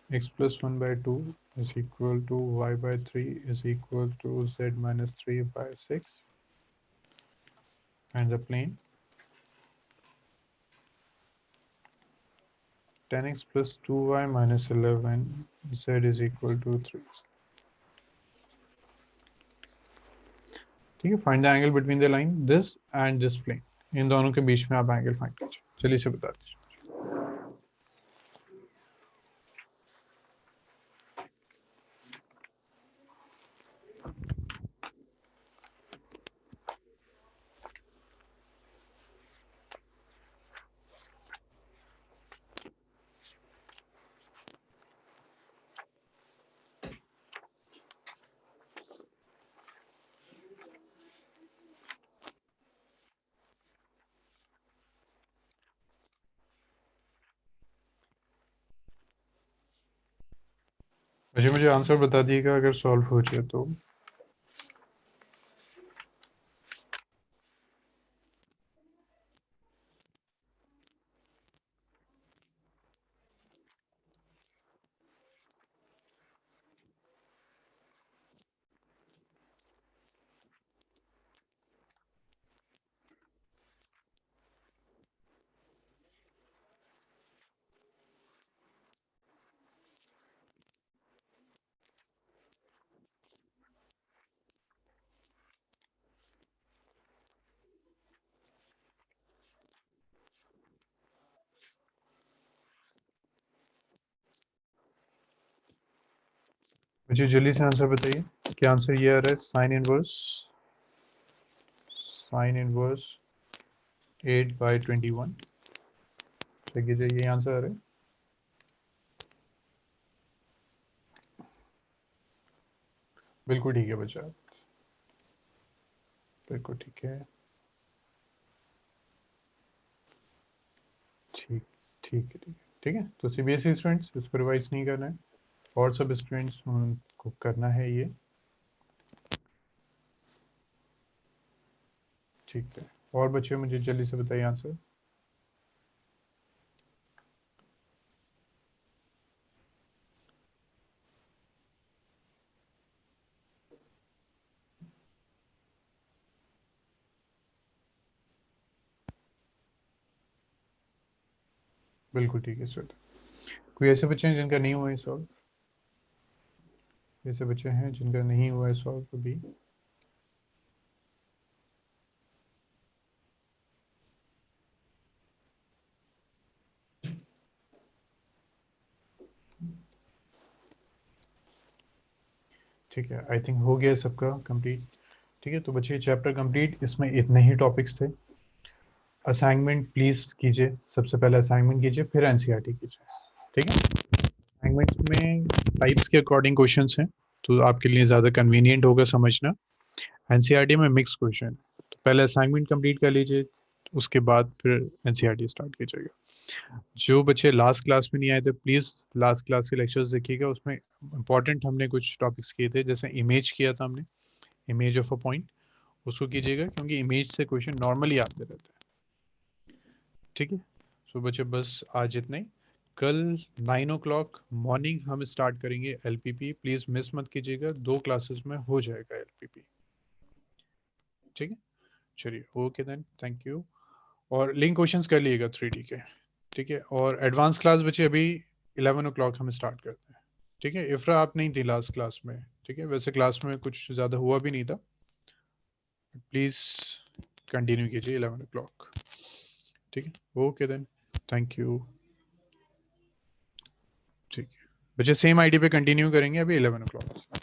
S1: x plus 1 by 2 is equal to y by 3 is equal to z minus 3 by 6 and the plane 10x plus 2y minus 11 z is equal to 3। ठीक है, find the angle between the line this and this plane, इन दोनों के बीच में आप angle find कीजिए। चलिए इसे बता दीजिए। मुझे आंसर बता दिएगा अगर सॉल्व हो जाए तो। मुझे जल्दी से आंसर बताइए, क्या आंसर ये आ रहा है? Sine inverse 8/21। ठीक है, ये आंसर आ रहा है। बिल्कुल ठीक है बच्चा, बिल्कुल ठीक है। ठीक, ठीक है, ठीक है, ठीक है। तो सीबीएसई स्टूडेंट्स इसको रिवाइज नहीं करना है, और सब स्टूडेंट्स को करना है ये। ठीक है, और बच्चे मुझे जल्दी से बताइए आंसर। बिल्कुल ठीक है सर। कोई ऐसे बच्चे हैं जिनका नहीं हुआ है सॉल्व? ऐसे बच्चे हैं जिनका नहीं हुआ है सॉल्व अभी? ठीक है, आई थिंक हो गया सबका कंप्लीट। ठीक है, तो बच्चे चैप्टर कंप्लीट, इसमें इतने ही टॉपिक्स थे। असाइनमेंट प्लीज कीजिए, सबसे पहले असाइनमेंट कीजिए, फिर एनसीईआरटी कीजिए। ठीक है, असाइनमेंट में टाइप्स के अकॉर्डिंग क्वेश्चंस हैं, तो आपके लिए ज़्यादा कन्वीनियंट होगा समझना। एनसीईआरटी में मिक्स क्वेश्चन है, तो पहले असाइनमेंट कंप्लीट कर लीजिए, उसके बाद फिर एनसीईआरटी स्टार्ट कीजिएगा। जो बच्चे लास्ट क्लास में नहीं आए थे, प्लीज़ लास्ट क्लास के लेक्चर्स देखिएगा, उसमें इंपॉर्टेंट हमने कुछ टॉपिक्स किए थे, जैसे इमेज किया था हमने, इमेज ऑफ अ पॉइंट, उसको कीजिएगा, क्योंकि इमेज से क्वेश्चन नॉर्मली आते रहते हैं। ठीक है, सो बच्चे बस आज इतना ही। कल 9 o'clock मॉर्निंग हम स्टार्ट करेंगे एलपीपी, प्लीज़ मिस मत कीजिएगा, 2 क्लासेस में हो जाएगा एलपीपी। ठीक है, चलिए, ओके देन, थैंक यू। और लिंक क्वेश्चंस कर लीजिएगा 3D के। ठीक है, और एडवांस क्लास बच्चे अभी 11 o'clock हम स्टार्ट करते हैं। ठीक है, इफ्रा आप नहीं थी लास्ट क्लास में, ठीक है, वैसे क्लास में कुछ ज़्यादा हुआ भी नहीं था, प्लीज़ कंटिन्यू कीजिए 11 o'clock। ठीक है, ओके देन, थैंक यू। ठीक है बच्चे, सेम आईडी पे कंटिन्यू करेंगे अभी 11 o'clock।